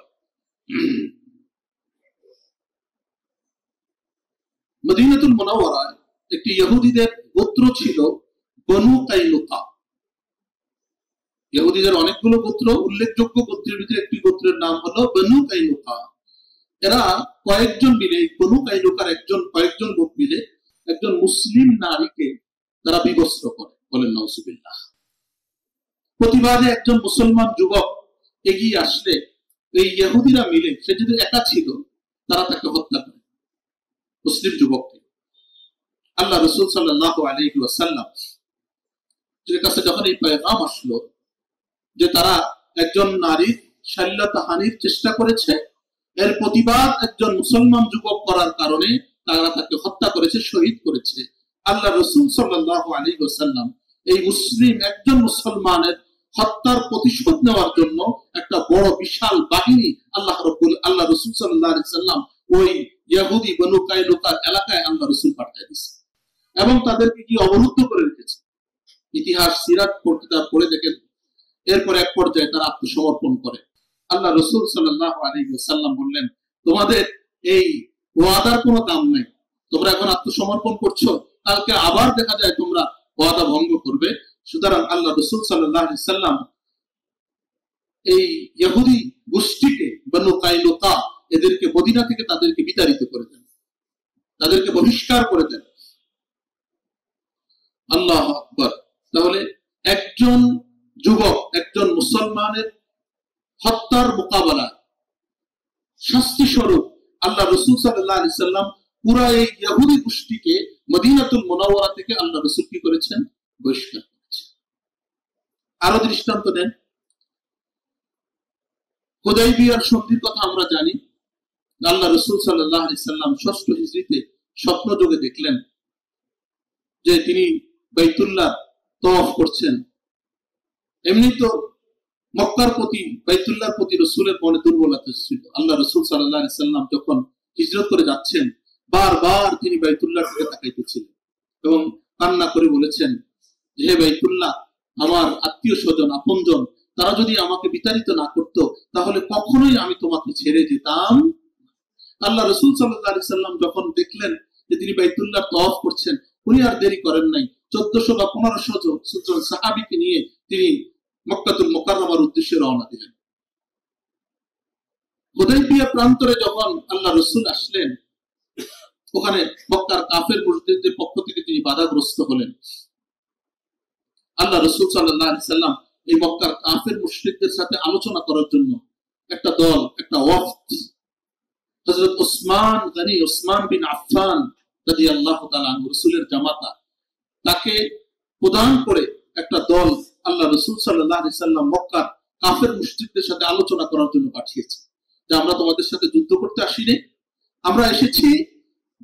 মদিনাতুল মুনাওয়ারায় একটি ইহুদিদের গোত্র ছিল বনু কাইনুকা। ইহুদিদের অনেকগুলো গোত্র, উল্লেখযোগ্য গোত্রের ভিতরে একটি গোত্রের নাম হলো বনু কাইনুকা। এরা কয়েকজন মিলে, বনু কাইনুকার কয়েকজন লোক মিলে একজন মুসলিম নারীকে তারা বিবস্ত্র করে, বলেন নাউজুবিল্লাহ। প্রতিবাদে একজন মুসলমান যুবক এগিয়ে আসলে এই ইহুদিরা মিলে, সে যদি একা ছিল, তারা তাকে হত্যা করে, মুসলিম যুবককে। আল্লাহ রাসূল সাল্লাল্লাহু আলাইহি ওয়াসাল্লাম এর কাছে যখন এই পেগাম আসলো যে তারা একজন নারীর শালীনতাহানির চেষ্টা করেছে, এর প্রতিবাদ একজন মুসলমান যুবক করার কারণে তারা তাকে হত্যা করেছে, শহীদ করেছে, আল্লাহ রাসূল সাল্লাল্লাহু আলাইহি ওয়াসাল্লাম এই একজন মুসলমানের হত্যার প্রতিশোধ নেওয়ার জন্য একটা বড় বিশাল বাহিনী আল্লাহ রাসূল সাল্লাল্লাহু আলাইহি ওয়াসাল্লাম ওই ইহুদি বনু কাইনুকার এলাকায় আল্লাহ রাসূল পাঠিয়ে দিয়েছে এবং তাদেরকে কি অবরুদ্ধ করে রেখেছে। ইতিহাস সিরাত কিতাব পড়ে দেখেন। এরপর এক পর্যায়ে তারা আত্মসমর্পণ করে। আল্লাহ রাসূল সাল্লাল্লাহু আলাইহি ওয়াসাল্লাম বললেন, তোমাদের এই ওয়াদার কোনো দাম নেই, তোমরা এখন আত্মসমর্পণ করছো, কালকে আবার দেখা যায় তোমরা ওয়াদা ভঙ্গ করবে। সুতরাং আল্লাহ রাসূল সাল্লাল্লাহু আলাইহি ওয়াসাল্লাম এই ইহুদি গোষ্ঠীকে, বনু কাইনুকা, এদেরকে মদিনা থেকে তাদেরকে বিতাড়িত করে দেন, তাদেরকে বহিষ্কার করে দেন। আল্লাহু আকবার। তাহলে একজন যুবক, একজন মুসলমানের হত্যার মোকাবেলা শাস্তি স্বরূপ আল্লাহ রাসূল সাল্লাল্লাহু আলাইহি ওয়াসাল্লাম পুরো এই ইহুদি গোষ্ঠীকে মদিনাতুল মুনাওয়ারা থেকে আল্লাহ রাসূল কি করেছেন? বহিষ্কার করেছেন। আরো দৃষ্টান্ত দেন। হুদাইবিয়ার সন্ধির কথা আমরা জানি। আল্লাহ রাসূল সাল্লাল্লাহু আলাইহি ওয়াসাল্লাম 6ষ্ঠ হিজরিতে স্বপ্ন যোগে দেখলেন যে তিনি বাইতুল্লাহ তওয়াফ করছেন। এমনি তো মক্কার প্রতি, বাইতুল্লাহর প্রতি রাসূলের মনে দুর্বলতা ছিল। আল্লাহ রাসূল সাল্লাল্লাহু আলাইহি ওয়াসাল্লাম যখন হিজরত করে যাচ্ছেন, বারবার তিনি বাইতুল্লাহর দিকে তাকাইতেছিলেন এবং কান্না করে বলেছেন, হে বাইতুল্লাহ, আমার আত্মীয় স্বজন, আপনজন, তারা যদি আমাকে বিতাড়িত না করত, তাহলে কখনোই আমি তোমাকে ছেড়ে যেতাম। আল্লাহ রাসূল সাল্লাল্লাহু আলাইহি ওয়াসাল্লাম যখন দেখলেন যে তিনি বাইতুল্লাহ তওয়াফ করছেন, উনি আর দেরি করেন নাই। 1400 বা 1500 জন সাহাবীকে নিয়ে তিনি মক্কাতুল মুকাররমার উদ্দেশ্যে রওনা দিলেন। হুদাইবিয়া প্রান্তরে যখন আল্লাহ রাসূল আসলেন, ওখানে মক্কার কাফের মুশরিকদের পক্ষ থেকে তিনি বাধাগ্রস্ত হলেন। আল্লাহ রাসূল সাল্লাল্লাহু আলাইহি ওয়াসাল্লাম এই মক্কার কাফের মুশরিকদের সাথে আলোচনা করার জন্য একটা দল, একটা ওয়াফদ হযরত ওসমান বিন আফফান রাদিয়াল্লাহু তাআলা আনহু, রাসূলের জামাতা, তাকে প্রদান করে একটা দল আল্লাহ রাসূল সাল্লাল্লাহু আলাইহি সাল্লাম মক্কার কাফের মুশরিকদের সাথে আলোচনা করার জন্য পাঠিয়েছে যে আমরা তোমাদের সাথে যুদ্ধ করতে আসিনি, আমরা এসেছি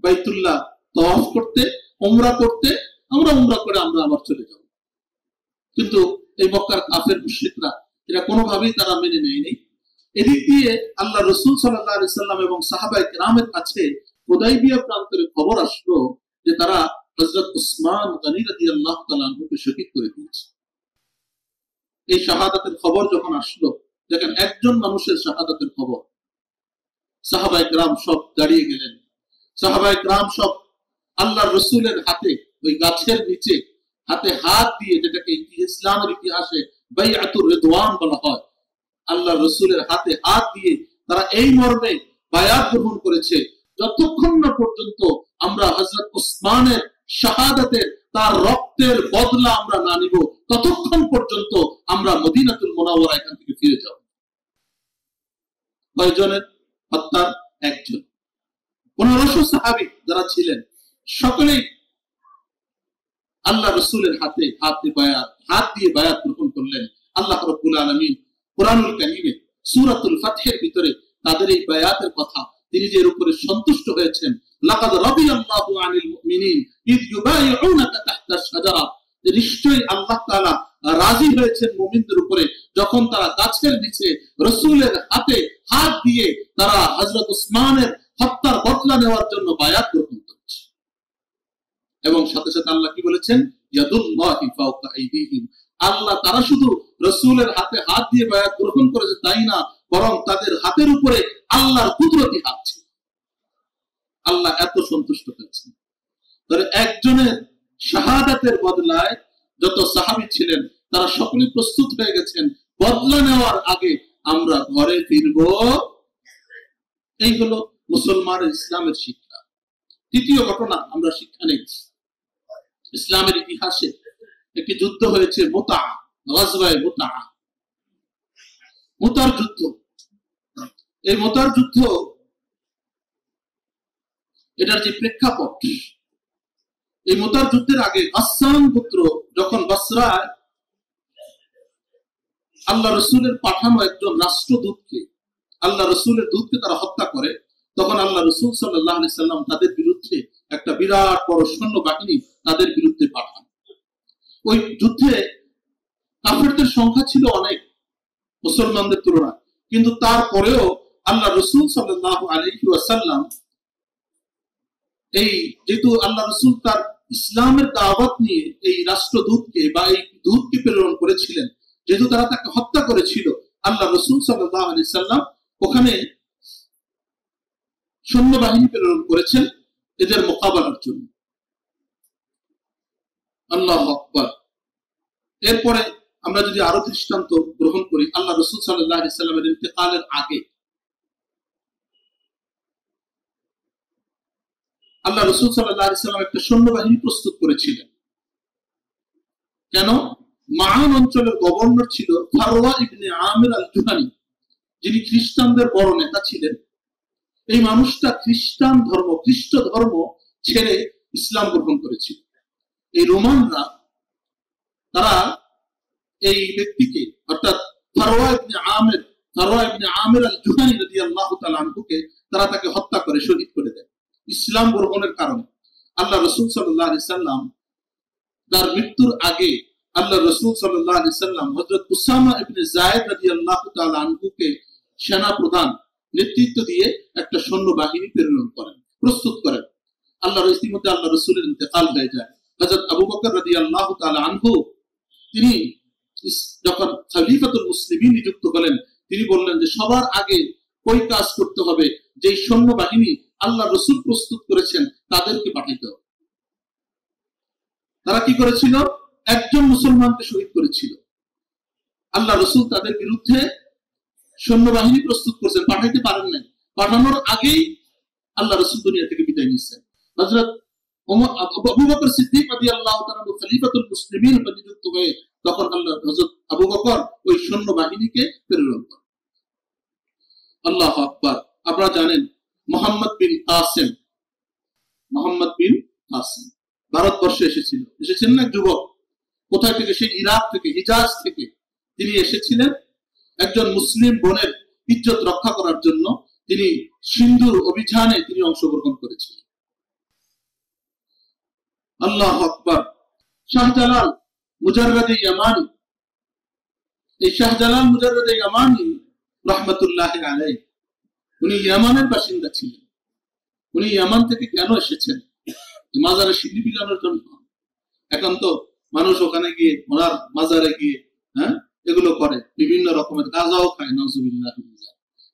বাইতুল্লাহ তাওয়াফ করতে, উমরা করতে, আমরা উমরা করে আমরা আবার চলে যাব। কিন্তু এই মক্কার কাফের মুশরিকরা এটা কোনোভাবেই তারা মেনে নেয়নি। এদিক দিয়ে আল্লাহ রাসূল সাল্লাল্লাহু আলাইহি সাল্লাম এবং সাহাবায়ে কেরামের কাছে হুদাইবিয়া প্রান্তরে খবর আসলো যে তারা হযরত উসমান গনি রাদিয়াল্লাহু তাআলা আনহুকে শহীদ করে দিয়েছে। এই শাহাদাতের খবর যখন আসলো, দেখেন একজন মানুষের শাহাদাতের খবর, সাহাবায়ে কেরাম সব দাঁড়িয়ে গেলেন। সাহাবায়ে কেরাম সব আল্লাহর রাসূলের হাতে, ওই গাছের নিচে হাতে হাত দিয়ে, যেটাকে ইসলামের ইতিহাসে বাইআতুর রিদওয়ান বলা হয়, আল্লাহর রাসূলের হাতে হাত দিয়ে তারা এই মর্মে বায়াত গ্রহণ করেছে, যতক্ষণ না পর্যন্ত আমরা হযরত উসমানের শাহাদাতের, তার রক্তের বদলা আমরা না নিব, ততক্ষণ পর্যন্ত আমরা মদিনাতুল মুনাওয়ারা এখান থেকে ফিরে যাব। কয়জনের হত্যা? একজন। 1500 সাহাবী যারা ছিলেন সকলেই আল্লাহ রাসূলের হাতে হাত দিয়ে বায়াত গ্রহণ করলেন। আল্লাহ রাব্বুল আলামিন কুরআনুল কারীমে সূরাতুল ফাতহের ভিতরে তাদের এই বায়াতের কথা, তিনি যে এর উপরে সন্তুষ্ট হয়েছেন, লাকাদ রাদিয়াল্লাহু আনিল মুমিনিন ইয ইউবাইউনাকা তাহতা শাজারা, নিশ্চয়ই আল্লাহ তাআলা রাজি হয়েছেন মুমিনদের উপরে যখন তারা গাছের নিচে রাসূলের হাতে হাত দিয়ে তারা হযরত উসমানের হত্যার বদলা নেওয়ার জন্য বায়াত গ্রহণ করেছে। এবং সাথে সাথে আল্লাহ কি বলেছেন? ইয়াদুল্লাহি ফাওকা আইদিহিম, আল্লাহ তারা শুধু রাসূলের হাতে হাত দিয়ে বায়াত গ্রহণ করেছে তাই না, বরং তাদের হাতের উপরে আল্লাহর কুদরতি হাত ছিল। আল্লাহ এত সন্তুষ্ট হয়েছেন। তাহলে একজনের শাহাদাতের বদলায় যত সাহাবী ছিলেন তারা সকলে প্রস্তুত হয়ে গেছেন, বদলা নেওয়ার আগে আমরা ঘরে ফিরব। এই হলো মুসলমানের ইসলামের শিক্ষা। তৃতীয় ঘটনা আমরা শিক্ষা নিচ্ছি, ইসলামের ইতিহাসে একটি যুদ্ধ হয়েছে মুতা, গাজওয়ায়ে মুতা, মুতার যুদ্ধ। এই মুতার যুদ্ধ, এটার যে প্রেক্ষাপট, এই মুতার যুদ্ধের আগে গাসসান পুত্র যখন বসরায় আল্লাহ রাসূলের পাঠানো একজন রাষ্ট্রদূতকে, আল্লাহ রাসূলের দূতকে তারা হত্যা করে, তখন আল্লাহ রাসূল সাল্লাল্লাহু আলাইহি সাল্লাম তাদের বিরুদ্ধে একটা বিরাট বড় সৈন্যবাহিনী তাদের বিরুদ্ধে পাঠান। ওই যুদ্ধে কাফেরদের সংখ্যা ছিল অনেক মুসলমানদের তুলনায়, কিন্তু তারপরেও আল্লাহ রাসূল সাল্লাল্লাহু আলাইহি ওয়াসাল্লাম, এই যেহেতু আল্লাহ রাসূল তার ইসলামের দাওয়াত নিয়ে এই রাষ্ট্রদূতকে বা এই দূতকে প্রেরণ করেছিলেন, যেহেতু তারা তাকে হত্যা করেছিল, আল্লাহ রাসূল সাল্লাল্লাহু আলাইহি সাল্লাম ওখানে সৈন্যবাহিনী প্রেরণ করেছেন এদের মোকাবেলার জন্য। আল্লাহু আকবার। এরপরে আমরা যদি আরো দৃষ্টান্ত গ্রহণ করি, আল্লাহ রাসূল সাল্লাল্লাহু আলাইহি সাল্লামের ইন্তেকালের আগে আল্লাহ রাসূল সাল্লাল্লাহু আলাইহি সাল্লাম একটা সৈন্যবাহিনী প্রস্তুত করেছিলেন। কেন? মাআন অঞ্চলের গভর্নর ছিল ফারওয়া ইবনে আমির আল জুহানি, যিনি খ্রিস্টানদের বড় নেতা ছিলেন। এই মানুষটা খ্রিস্ট ধর্ম ছেড়ে ইসলাম গ্রহণ করেছিল। এই রোমানরা তারা এই ব্যক্তিকে, অর্থাৎ ফারওয়া ইবনে আমির আল জুহানি রাদিয়াল্লাহু তাআলা আনহুকে তারা তাকে হত্যা করে শহীদ করে দেয় ইসলাম গ্রহণের কারণে। আল্লাহ রাসূল সাল্লাল্লাহু আলাইহি সাল্লাম তার মৃত্যুর আগে আল্লাহ রাসূল সাল্লাল্লাহু আলাইহি সাল্লাম হযরত উসামা ইবনে যায়েদ রাদিয়াল্লাহু তাআলা আনহুকে সেনা প্রধান নেতৃত্ব দিয়ে একটা সৈন্যবাহিনী প্রেরণ করেন, প্রস্তুত করেন। ইতিমধ্যে আল্লাহ রাসূলের ইন্তেকাল হয়ে যায়। হযরত আবু বকর রাদিয়াল্লাহু তাআলা আনহু, তিনি যখন খলিফাতুল মুসলিমিন নিযুক্ত হলেন, তিনি বললেন যে সবার আগে ওই কাজ করতে হবে, যে সৈন্যবাহিনী আল্লাহ রাসূল প্রস্তুত করেছেন তাদেরকে পাঠাইতে হবে। তারা কি করেছিল? একজন মুসলমানকে শহীদ করেছিল। আল্লাহ রাসূল তাদের বিরুদ্ধে সৈন্যবাহিনী প্রস্তুত করেছেন, পাঠাইতে পারেন নাই। পাঠানোর আগেই আল্লাহ রাসূল দুনিয়া থেকে বিদায় নিয়েছেন। হযরত আবু বকর সিদ্দিক রাদিয়াল্লাহু তাআলা খলিফাতুল মুসলিমিন নিযুক্ত হয়ে তখন আল্লাহ হযরত আবু বকর ওই সৈন্যবাহিনীকে প্রেরণ করেন। আল্লাহু আকবার। আপনারা জানেন মোহাম্মদ বিন কাসেম ভারতবর্ষে এসেছেন না যুবক। কোথায় থেকে? সেই ইরাক থেকে, হিজাজ থেকে তিনি এসেছিলেন একজন মুসলিম বোনের ইজ্জত রক্ষা করার জন্য। তিনি সিন্ধুর অভিযানে তিনি অংশগ্রহণ করেছিলেন। আল্লাহু আকবার। শাহজালাল মুজাররাদে ইয়ামানি, এই শাহজালাল মুজাররাদে ইয়ামানি রাহমাতুল্লাহ আলাইহি, উনি ইয়ামানের বাসিন্দা ছিলেন। উনি ইয়ামান থেকে কেন এসেছেন? মাজারে সিঁড়ি বিলানোর জন্য। এখন তো মানুষ ওখানে গিয়ে, ওনার মাজারে গিয়ে এগুলো করে, বিভিন্ন রকমের গাঁজাও খায়, নাউজুবিল্লাহ।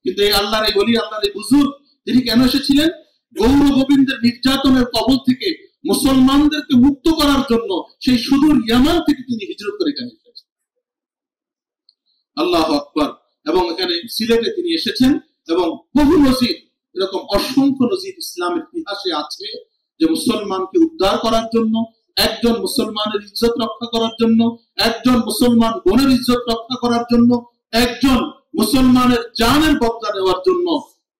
কিন্তু এই আল্লাহর এই ওলি, আল্লাহর এই বুজুর্গ, তিনি কেন এসেছিলেন? গৌর গোবিন্দের নির্যাতনের কবল থেকে মুসলমানদেরকে মুক্ত করার জন্য সেই সুদূর ইয়ামান থেকে তিনি হিজরত করে এখানে এসেছেন। আল্লাহু আকবার। এবং এখানে সিলেটে তিনি এসেছেন, এবং বহু নজির, এরকম অসংখ্য নজির ইসলামের ইতিহাসে আছে যে মুসলমানকে উদ্ধার করার জন্য, একজন মুসলমানের ইজ্জত রক্ষা করার জন্য, একজন মুসলমান বোনের ইজ্জত রক্ষা করার জন্য, একজন মুসলমানের জানের বদলা নেওয়ার জন্য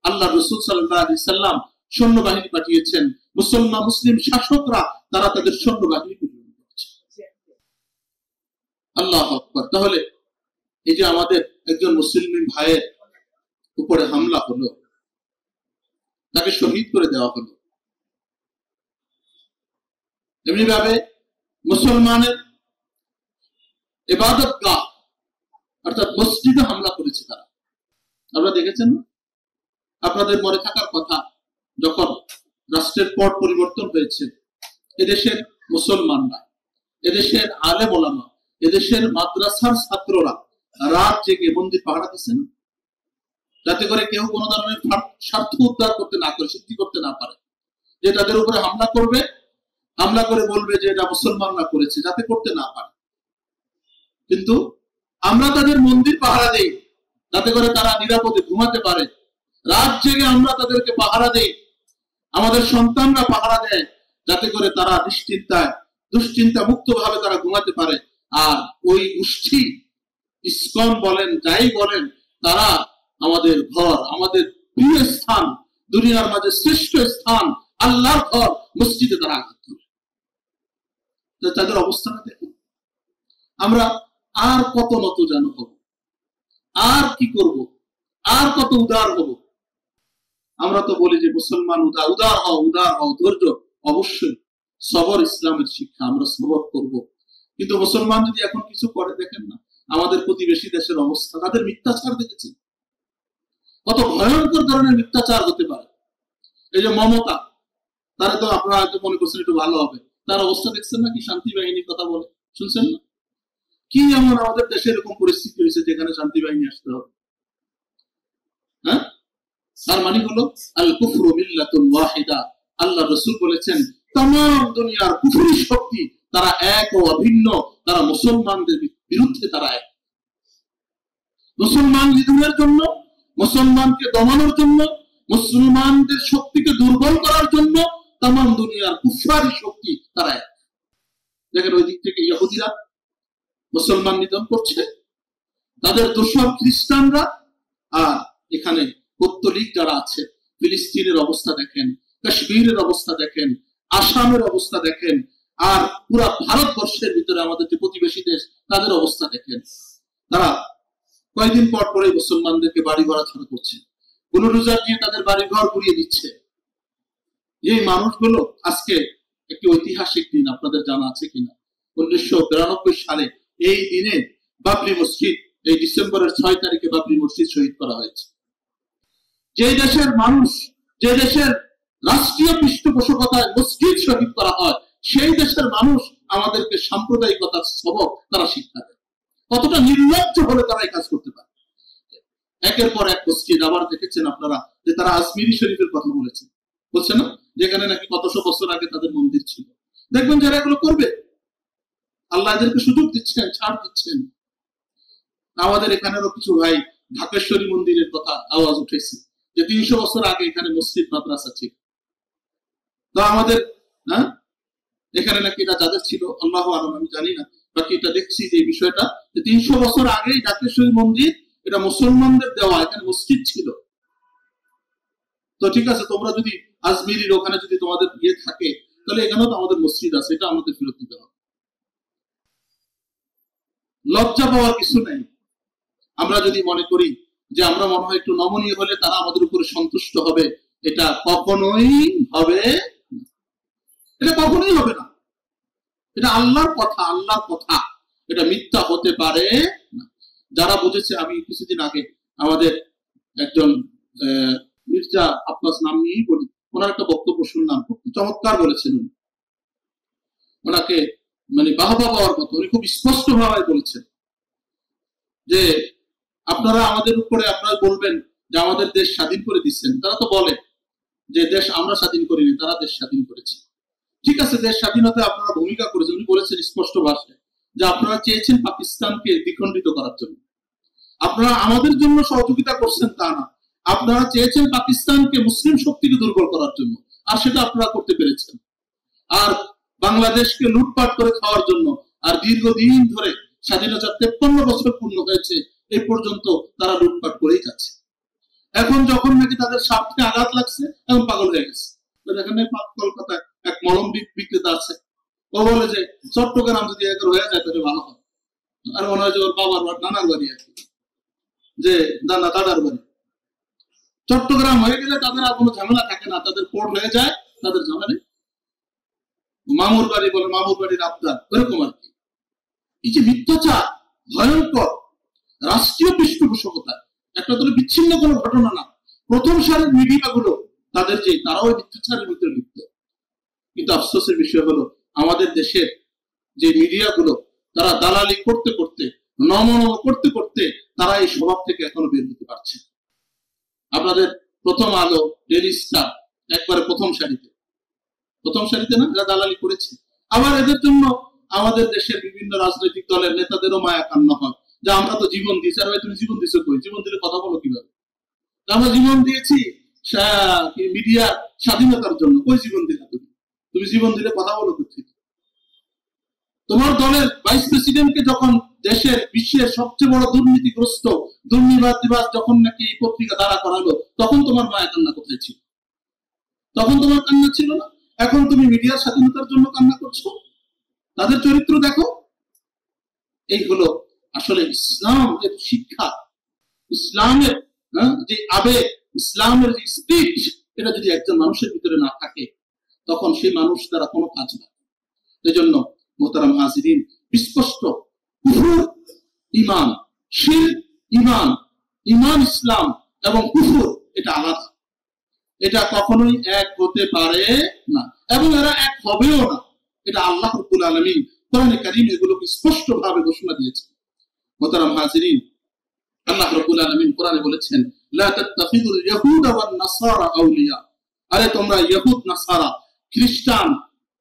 আল্লাহ রাসূল সাল্লাল্লাহু আলাইহি সাল্লাম সৈন্যবাহিনী পাঠিয়েছেন। মুসলিম শাসকরা তারা তাদের সৈন্যবাহিনী প্রেরণ করেছে। আল্লাহু আকবার। তাহলে এই যে আমাদের একজন মুসলিম ভাইয়ের উপরে হামলা হলো, তাকে শহীদ করে দেওয়া হলো, এমনি ভাবে মুসলমানের ইবাদতগাহ অর্থাৎ মসজিদে হামলা করেছে তারা। আপনারা দেখেছেন না? আপনাদের মনে থাকার কথা, যখন রাষ্ট্রের পট পরিবর্তন হয়েছে, এদেশের মুসলমানরা, এদেশের আলেম ওলামা, এদেশের মাদ্রাসার ছাত্ররা রাত জেগে মন্দির পাহারা দিচ্ছেন, যাতে করে কেউ কোনো ধরনের স্বার্থ উদ্ধার করতে না পারে, সিদ্ধি করতে না পারে, যে তাদের উপরে হামলা করবে, হামলা করে বলবে যে এটা মুসলমানরা করেছে, যাতে করতে না পারে। কিন্তু আমরা তাদের মন্দির পাহারা দেই, যাতে করে তারা নিরাপদে ঘুমাতে পারে। রাত জেগে আমরা তাদেরকে পাহারা দেই, আমাদের সন্তানরা পাহারা দেয়, যাতে করে তারা নিশ্চিন্তায়, দুশ্চিন্তা মুক্ত ভাবে তারা ঘুমাতে পারে। আর ওই গোষ্ঠী, ইসকন বলেন, যাই বলেন, তারা আমাদের ঘর, আমাদের প্রিয় স্থান, দুনিয়ার মাঝে শ্রেষ্ঠ স্থান, আল্লাহর ঘর, মসজিদে তারা আঘাত করে। তাদের অবস্থাটা দেখুন। আমরা আর কত নত যেন হব, আর কি করব, আর কত উদার হব। আমরা তো বলি যে মুসলমান উদার হও, উদার হও, ধৈর্য। অবশ্যই সবর ইসলামের শিক্ষা, আমরা সবর করব। কিন্তু মুসলমান যদি এখন কিছু করে, দেখেন না আমাদের প্রতিবেশী দেশের অবস্থা, তাদের মিথ্যাচার দেখেছেন কত ভয়ঙ্কর ধরনের মিথ্যাচার হতে পারে। এই যে মমতা, তারা তো আপনারা হয়তো মনে করছেন একটু ভালো হবে, তার অবস্থা দেখছেন না? কি শান্তি বাহিনীর কথা বলে, শুনছেন না? কি এমন আমাদের দেশে এরকম পরিস্থিতি হয়েছে যেখানে শান্তি বাহিনী আসতে হবে? তার মানে হলো আল কুফরু মিল্লাতুন ওয়াহিদা। আল্লাহ রাসূল বলেছেন तमाम দুনিয়ার কুফরি শক্তি তারা এক ও অভিন্ন, তারা মুসলমানদের বিরুদ্ধে তারা এক। মুসলমান নিধনের জন্য, মুসলমানকে দমানোর জন্য, মুসলমানদের শক্তিকে দুর্বল করার জন্য तमाम দুনিয়ার কুফরি শক্তি তারা এক। দেখেন ওই দিক থেকে ইহুদিরা মুসলমান নিধন করছে, তাদের দোসর খ্রিস্টানরা, আর এখানে পত্তলিক যারা আছে, ফিলিস্তিনের অবস্থা দেখেন, কাশ্মীরের অবস্থা দেখেন, আসামের অবস্থা দেখেন, আর পুরা ভারতবর্ষের ভিতরে আমাদের যে প্রতিবেশী দেশ, তাদের অবস্থা দেখেন। তারা কয়েকদিন পর পরে মুসলমানদেরকে বাড়ি ঘর ছাড়া করছে, বুলডোজার দিয়ে তাদের বাড়ি ঘর গুড়িয়ে দিচ্ছে। এই মানুষগুলো, আজকে একটি ঐতিহাসিক দিন, আপনাদের জানা আছে কিনা, 1992 সালে এই দিনে বাবরি মসজিদ, এই ডিসেম্বরের 6 তারিখে বাবরি মসজিদ শহীদ করা হয়েছে। যে দেশের মানুষ, যে দেশের রাষ্ট্রীয় পৃষ্ঠপোষকতায় মসজিদ শহীদ করা হয়, সেই দেশের মানুষ আমাদেরকে সাম্প্রদায়িকতার সবক তারা শিক্ষা দেয়। কতটা নির্লজ্জ হলে তারা এই কাজ করতে পারে। একের পর এক মসজিদ, আবার দেখেছেন আপনারা যে তারা আজমিরি শরীফের কথা বলেছে, বলছে না, যেখানে নাকি কতশো বছর আগে তাদের মন্দির ছিল। দেখবেন যারা এগুলো করবে, আল্লাহ এদেরকে সুযোগ দিচ্ছেন, ছাড় দিচ্ছেন। আমাদের এখানেরও কিছু ভাই ঢাকেশ্বরী মন্দিরের কথা আওয়াজ উঠেছে যে 300 বছর আগে এখানে মসজিদ মাদ্রাসা ছিল। তো আমাদের এখানে নাকি এটা যাদের ছিল আল্লাহু আলাম, আমি জানি না, বাকি এটা দেখছি যে এই বিষয়টা যে 300 বছর আগেই ঢাকেশ্বরী মন্দির এটা মুসলমানদের দেওয়া, এখানে মসজিদ ছিল। তো ঠিক আছে, তোমরা যদি আজমিরির ওখানে যদি তোমাদের বিয়ে থাকে তাহলে এখানেও তো আমাদের মসজিদ আছে, এটা আমাদের ফেরত দিতে হবে। লজ্জা পাওয়ার কিছু নেই। আমরা যদি মনে করি যে আমরা মনে হয় একটু নমনীয় হলে তারা আমাদের উপরে সন্তুষ্ট হবে, এটা কখনোই হবে না। এটা কখনোই হবে না। এটা আল্লাহর কথা, আল্লাহর কথা, এটা মিথ্যা হতে পারে না। যারা বুঝেছে, আমি কিছুদিন আগে আমাদের একজন মির্জা আব্বাস নাম নিয়েই বলি, ওনার একটা বক্তব্য শুনলাম, খুব চমৎকার বলেছিলেন। ওনাকে মানে বাহবা পাওয়ার মতো, উনি খুব স্পষ্ট ভাবে বলেছেন যে আপনারা আমাদের উপরে আপনারা বলবেন যে আমাদের দেশ স্বাধীন করে দিচ্ছেন। তারা তো বলে যে দেশ আমরা স্বাধীন করিনি, তারা দেশ স্বাধীন করেছে। ঠিক আছে, দেশ স্বাধীনতায় আপনারা ভূমিকা করেছেন। উনি বলেছেন স্পষ্ট ভাষায় যে আপনারা চেয়েছেন পাকিস্তানকে দ্বিখণ্ডিত করার জন্য, আপনারা আমাদের জন্য সহযোগিতা করছেন তা না, আপনারা চেয়েছেন পাকিস্তানকে মুসলিম শক্তিকে দুর্বল করার জন্য, আর সেটা আপনারা করতে পেরেছেন। আর বাংলাদেশকে লুটপাট করে খাওয়ার জন্য, আর দীর্ঘদিন ধরে স্বাধীনতা 53 বছর পূর্ণ হয়েছে, এই পর্যন্ত তারা লুটপাট করেই যাচ্ছে। এখন যখন নাকি তাদের স্বার্থে আঘাত লাগছে, এখন পাগল হয়ে গেছে। এখানে কলকাতায় এক মলম বিক্রেতা আছে, ও বলে যে চট্টগ্রাম যদি একবার হয়ে যায় তাহলে ভালো হয়। আর মনে হয় যে ওর বাবার নানার বাড়ি আর কি, যে দাদার বাড়ি। চট্টগ্রাম হয়ে গেলে তাদের আর কোনো ঝামেলা থাকে না, তাদের পোর্ট হয়ে যায়, তাদের ঝামেলা। মামুর বাড়ি বলে মামুর বাড়ির আবদার, এরকম আর কি। এই যে মিথ্যাচার, ভয়ঙ্কর রাষ্ট্রীয় পৃষ্ঠপোষকতা, একটা তো বিচ্ছিন্ন কোনো ঘটনা না। প্রথম সারির মিডিয়াগুলো তাদের যে তারাও মিথ্যাচারের ভিতরে লিপ্ত। কিন্তু আফসোসের বিষয় হলো আমাদের দেশের যে মিডিয়াগুলো তারা দালালি করতে করতে, নমনম করতে করতে তারা এই স্বভাব থেকে এখনো বের হতে পারছে। আপনাদের প্রথম আলো, ডেইলি স্টার একবারে প্রথম সারিতে না, এরা দালালি করেছে। আবার এদের জন্য আমাদের দেশের বিভিন্ন রাজনৈতিক দলের নেতাদেরও মায়া কান্না হয় যে আমরা তো জীবন দিয়েছি। আর ভাই তুমি জীবন দিচ্ছ কই? জীবন দিলে কথা বলো কিভাবে? আমরা জীবন দিয়েছি মিডিয়ার স্বাধীনতার জন্য, কই জীবন দিলে তুমি জীবন দিলে কথা বলো কোথায়? তোমার দলের ভাইস প্রেসিডেন্টকে যখন দেশের বিশ্বের সবচেয়ে বড় দুর্নীতিগ্রস্ত দুর্নীতিবাজ যখন নাকি এই পত্রিকা দ্বারা করালো, তখন তোমার মায়া কান্না কোথায় ছিল? তখন তোমার কান্না ছিল না। এখন তুমি মিডিয়ার স্বাধীনতার জন্য কান্না করছো। তাদের চরিত্র দেখো। এই হলো আসলে ইসলামের শিক্ষা, ইসলামের যে আবেগ, ইসলামের যে স্পিরিট, এটা যদি একজন মানুষের ভিতরে না থাকে তখন সেই মানুষ দ্বারা কোনো কাজ না। এই জন্য মোহতারাম হাজিরিন, স্পষ্ট কুফর ঈমান, শিরক ঈমান, ঈমান ইসলাম এবং কুফর এটা আলাদা। এটা কখনোই এক হতে পারে না এবং এরা এক হবেও না। এটা আল্লাহ রাব্বুল আলামিন কোরআনে কারীম এগুলোকে স্পষ্ট ভাবে ঘোষণা দিয়েছেন। মোহতারাম হাজিরিন, আল্লাহ রাব্বুল আলামিন কোরআনে বলেছেন লা তাত্তাখিযুল ইয়াহুদা ওয়ান নাসারা আউলিয়া। আরে তোমরা ইহুদ, নাসারা, খ্রিস্টান,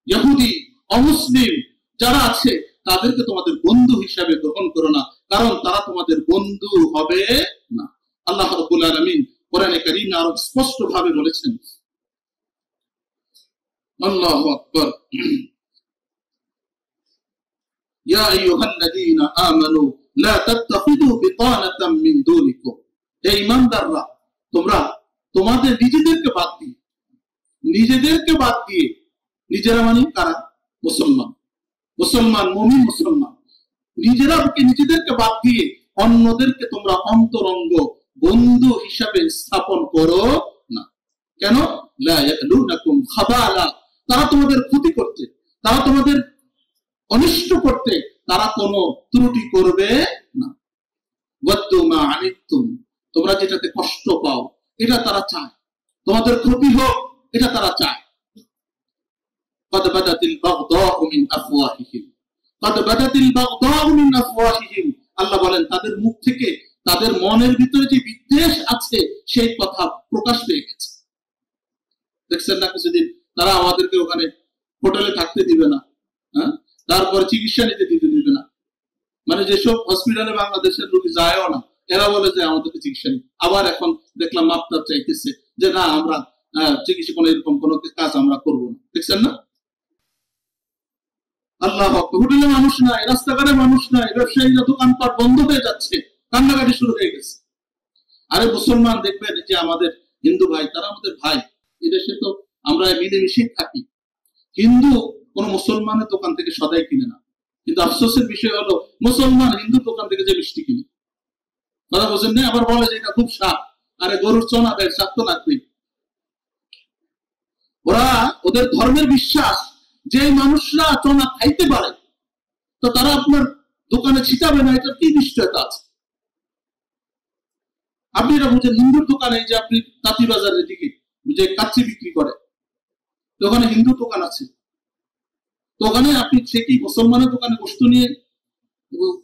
ইহুদি, অমুসলিম যারা আছে তাদেরকে তোমাদের বন্ধু হিসাবে গ্রহণ করো না, কারণ তারা তোমাদের বন্ধু হবে না। আল্লাহ রাব্বুল আলামিন কোরআনে কারীমে আরো স্পষ্ট ভাবে বলেছেন, আল্লাহু আকবার, ইয়া আইয়ুহাল্লাযীনা আমানু লা তাত্তাখিযু বিতানাতাম মিন দুনিকুম। হে ঈমানদাররা, তোমরা তোমাদের নিজেদেরকে বাদ দিয়ে, নিজেরা মানে কারা? মুসলমান মুমিন মুসলমান, নিজেদেরকে বাদ দিয়ে অন্যদেরকে তোমরা অন্তরঙ্গ বন্ধু হিসাবে স্থাপন করো না। কেন? লা ইয়ালুনাকুম খাবালা, তারা তোমাদের ক্ষতি করতে, তারা তোমাদের অনিষ্ট করতে তারা কোনো ত্রুটি করবে না। ওয়াদ্দু মা আনিতুম, তোমরা যেটাতে কষ্ট পাও এটা তারা চায়, তোমাদের ক্ষতি হোক এটা তারা চায়। قد بدت البغضاء من افواههم قد بدت البغضاء من افواههم। আল্লাহ বলেন তাদের মুখ থেকে, তাদের মনের ভিতরে যে বিদ্বেষ আছে সেই কথা প্রকাশ পেয়ে গেছে। দেখছেন না কিছুদিন তারা আমাদেরকে ওখানে হোটেলে থাকতে দিবে না, তারপরে চিকিৎসা নিতে দিবে না। মানে যেসব হসপিটালে বাংলাদেশের রোগী যায়ও না, এরা বলে যে আমাদেরকে চিকিৎসা নিতে। আবার এখন দেখলাম মাপতাপ চাইতেছে যে না আমরা চিকিৎসা কোনো এরকম কোনো কাজ আমরা করবো না। দেখছেন না? আল্লাহু আকবার। হোটেলে মানুষ নাই, রাস্তাঘাটে মানুষ নাই, ব্যবসায়ীরা দোকানপাট বন্ধ হয়ে যাচ্ছে, কান্নাকাটি শুরু হয়ে গেছে। আরে মুসলমান দেখবেন যে আমাদের হিন্দু ভাই, তারা আমাদের ভাই, এদেশে তো আমরা মিলেমিশে থাকি। হিন্দু কোন মুসলমানের দোকান থেকে সদাই কিনে না, কিন্তু আফসোসের বিষয় হলো মুসলমান হিন্দু দোকান থেকে যে মিষ্টি কিনে, কথা বলছেন না, আবার বলে যে এটা খুব স্বাদ। আরে গরুর চনা দেয়, স্বাদ তো লাগবেই। ওরা ওদের ধর্মের বিশ্বাস যে মানুষরা চনা খাইতে পারে, তো তারা আপনার দোকানে ছিটাবে না, এটা কি নিশ্চয়তা আছে? আপনি এটা বুঝেন, হিন্দুর দোকানে যে আপনি তাঁতি বাজারের দিকে যে কাচ্চি বিক্রি করে, তো ওখানে হিন্দু দোকান আছে, তো ওখানে আপনি সে কি মুসলমানের দোকানে গোস্ত নিয়ে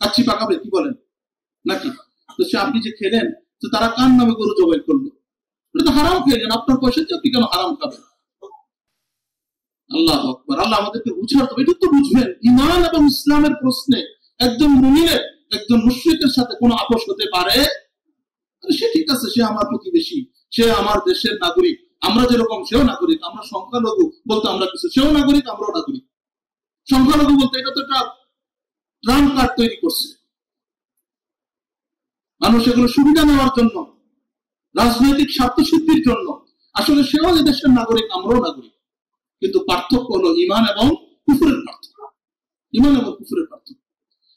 কাচ্চি পাকাবে, কি বলেন নাকি? তো সে আপনি যে খেলেন, তো তারা কার নামে গরু জবাই করলো? এটা তো হারাম খেলেন, আপনার পয়সা দিয়ে আপনি কেন হারাম খাবেন? আল্লাহু আকবার। আল্লাহ আমাদেরকে বুঝার, তো এটা তো বুঝবেন, ঈমান এবং ইসলামের প্রশ্নে একজন মুমিনের একজন মুশরিকের সাথে কোনো আপোষ হতে পারে? সে ঠিক আছে, সে আমার প্রতিবেশী, সে আমার দেশের নাগরিক, আমরা যেরকম সেও নাগরিক, আমরা সংখ্যালঘু বলতে আমরা কিছু, সেও নাগরিক আমরাও নাগরিক। সংখ্যালঘু বলতে এটা তো একটা ট্রাম কার্ড তৈরি করছে মানুষ, এগুলো সুবিধা নেওয়ার জন্য, রাজনৈতিক স্বার্থ সিদ্ধির জন্য। আসলে সেও এদেশের নাগরিক, আমরাও নাগরিক, কিন্তু পার্থক্য হলো ঈমান এবং কুফরের পার্থক্য। ঈমান এবং কুফরের পার্থক্য।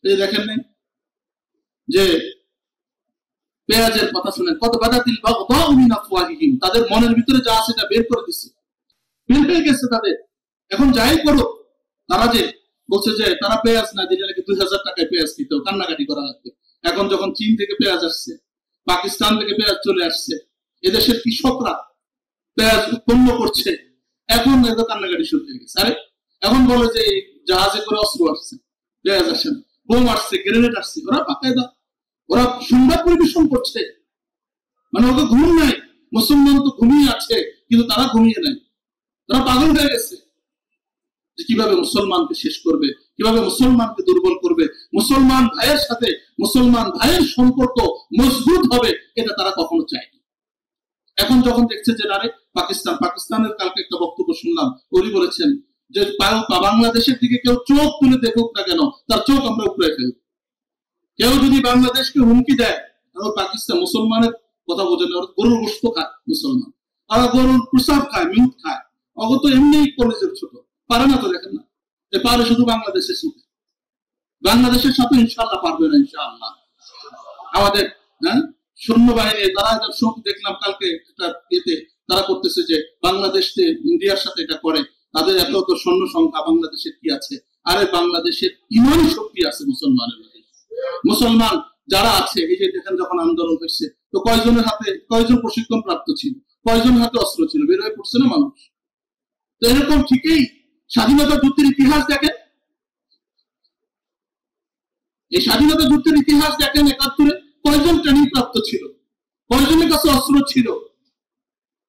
এই দেখেন নাই যে পেঁয়াজের কথা শুনেন, কত বাদাতিল বাগদাউ মিন আফওয়াহিহিম, তাদের মনের ভিতরে যা আছে এটা বের করে দিচ্ছে, বের হয়ে গেছে তাদের। এখন যাই করো, তারা যে বলছে যে তারা পেঁয়াজ না দিলে নাকি 2000 টাকায় পেঁয়াজ দিতে, কান্নাকাটি করা লাগবে। এখন যখন চীন থেকে পেঁয়াজ আসছে, পাকিস্তান থেকে পেঁয়াজ চলে আসছে, এদেশের কৃষকরা পেঁয়াজ উৎপন্ন করছে, এখন এদের কান্নাকাটি শুরু হয়ে গেছে। আরে এখন বলে যে জাহাজে করে অস্ত্র আসছে, পেঁয়াজ আসছে না, বোম আসছে, গ্রেনেড আসছে, ওরা বাকায়দা ওরা সংবাদ পরিবেশন করছে, মানে ওকে ঘুম নাই। মুসলমান তো ঘুমিয়ে আছে, কিন্তু তারা ঘুমিয়ে নাই, তারা পাগল হয়ে গেছে যে কিভাবে মুসলমানকে শেষ করবে, কিভাবে মুসলমানকে দুর্বল করবে, মুসলমান ভাইয়ের সাথে মুসলমান ভাইয়ের সম্পর্ক মজবুত হবে, এটা তারা কখনো চায়নি। এখন যখন দেখছে যে আরে পাকিস্তানের কালকে একটা বক্তব্য শুনলাম, উনি বলেছেন যে বাংলাদেশের দিকে কেউ চোখ তুলে দেখুক না কেন, তার চোখ আমরা উপরে ফেলব। কেউ যদি বাংলাদেশকে হুমকি দেয়, তাহলে পাকিস্তান মুসলমানের কথা বোঝে না, গরুর গোশত খায় মুসলমান, আর গরুর প্রসাব খায়, মিট খায়, অগত এমনি কলেজের ছোট পারে না, তো দেখেন না, এ পারে শুধু বাংলাদেশের সাথে, বাংলাদেশের সাথে ইনশাআল্লাহ পারবে না। ইনশাআল্লাহ আমাদের সৈন্যবাহিনী তারা দেখলাম কালকে একটা ইয়েতে তারা করতেছে যে বাংলাদেশে ইন্ডিয়ার সাথে এটা করে, তাদের এত এত সৈন্য সংখ্যা, বাংলাদেশের কি আছে? আরে বাংলাদেশের ইমানি শক্তি আছে মুসলমানের মধ্যে। মুসলমান যারা আছে, এই যে দেখেন যখন আন্দোলন হয়েছে, তো কয়জনের হাতে, কয়জন প্রশিক্ষণ প্রাপ্ত ছিল, কয়জনের হাতে অস্ত্র ছিল, বের হয়ে পড়ছে না মানুষ। তো এরকম ঠিকই স্বাধীনতা যুদ্ধের ইতিহাস দেখেন, এই স্বাধীনতা যুদ্ধের ইতিহাস দেখেন, ৭১-এ কয়জন ট্রেনিং প্রাপ্ত ছিল, কয়জনের কাছে অস্ত্র ছিল,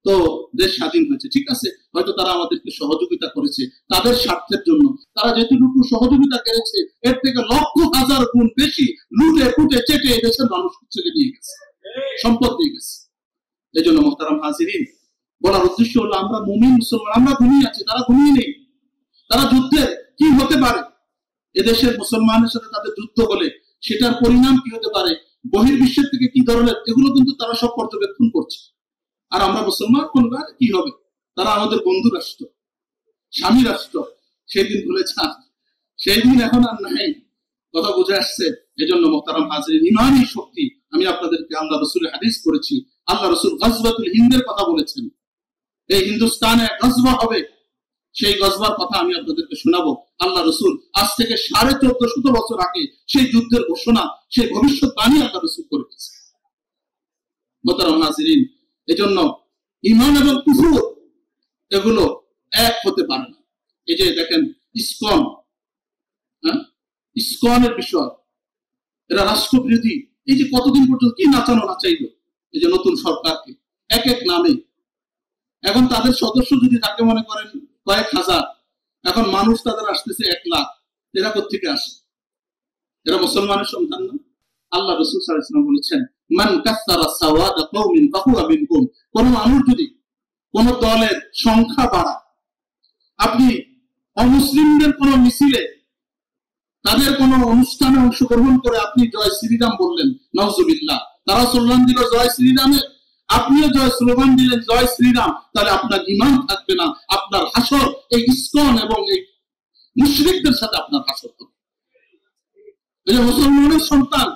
তো দেশ স্বাধীন হয়েছে। ঠিক আছে, হয়তো তারা আমাদেরকে সহযোগিতা করেছে তাদের স্বার্থের জন্য, তারা যেটুকু সহযোগিতা করেছে এর থেকে লক্ষ হাজার গুণ বেশি লুটে ফুটে চেটে দেশের মানুষ থেকে নিয়ে গেছে, সম্পদ দিয়ে গেছে। এই জন্য মোহতারাম হাজিরিন, বলার উদ্দেশ্য হলো আমরা মুমিন মুসলমান, আমরা ঘুমিয়ে আছি, তারা ঘুমিয়ে নেই। তারা যুদ্ধের কি হতে পারে, এদেশের মুসলমানের সাথে তাদের যুদ্ধ হলে সেটার পরিণাম কি হতে পারে, বহির্বিশ্বের থেকে কি ধরনের, এগুলো কিন্তু তারা সব পর্যবেক্ষণ করছে। আর আমরা মুসলমান কোনটা কি হবে, তারা আমাদের বন্ধু রাষ্ট্র, স্বামী রাষ্ট্র, সেই দিন ভুলে যান, সেই দিন এখন আর নাই, কথা বুঝে আসছে। এই জন্য মোহতারাম হাজিরিন, ইমানি শক্তি, আমি আপনাদেরকে আল্লাহ রসুলের হাদিস করেছি, আল্লাহ রসুল গজওয়াতুল হিন্দের কথা বলেছেন, এই হিন্দুস্তানে গজওয়া হবে, সেই গজওয়ার কথা আমি আপনাদেরকে শোনাবো। আল্লাহ রসুল আজ থেকে 1450 বছর আগে সেই যুদ্ধের ঘোষণা, সেই ভবিষ্যৎবাণী আল্লাহ রসুল করে গেছে। মোহতারাম হাজিরিন, এই জন্য ঈমান এবং কুফর এগুলো এক হতে পারে না। এই যে দেখেন ইসকন, ইসকনের বিষয়, এরা রাষ্ট্রবিরোধী, এই যে কতদিন পর্যন্ত কি নাচানো নাচাইলো এই যে নতুন সরকারকে এক এক নামে। এখন তাদের সদস্য যদি তাকে মনে করেন কয়েক হাজার, এখন মানুষ তাদের আসতেছে 1 লাখ, এরা কোথেকে আসে? এরা মুসলমানের সন্তান না? আল্লাহ রাসূল সাল্লাল্লাহু আলাইহি ওয়াসাল্লাম বলেছেন, মান কাসসারা সাওয়াদা কওমিন ফাহুয়া মিনকুম, কোন মানুষ যদি কোন দলের সংখ্যা বাড়ায়, আপনি অমুসলিমদের কোন মিছিলে তাদের কোনো অনুষ্ঠানে অংশগ্রহণ করে আপনি জয় শ্রীরাম বললেন, নাউজুবিল্লাহ, তারা স্লোগান দিল জয় শ্রীরামের, আপনিও জয় স্লোগান দিলেন জয় শ্রীরাম, তাহলে আপনার ঈমান থাকবে না, আপনার হাসর এই ইসকন এবং এই মুশরিকদের সাথে আপনার হাসর হবে। এই যে মুসলমানের সন্তান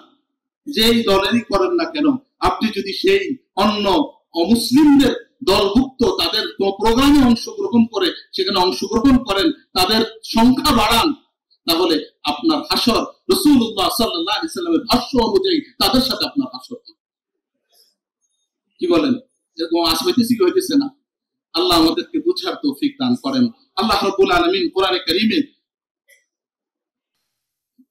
যেই দলেরই করেন না কেন, আপনি যদি সেই অন্য অমুসলিমদের দলভুক্ত তাদের প্রোগ্রামে অংশগ্রহণ করে সেখানে অংশগ্রহণ করেন, তাদের সংখ্যা বাড়ান, তাহলে আপনার হাসর রাসূলুল্লাহ সাল্লাল্লাহু আলাইহি ওয়াসাল্লামের ভাষ্য অনুযায়ী তাদের সাথে আপনার হাসর হবে। কি বলেন? এরকম আসবেতেছি কি হইতেছে না? আল্লাহ আমাদেরকে বুঝার তৌফিক দান করেন। আল্লাহ রাব্বুল আলামিন কোরআনে কারীমে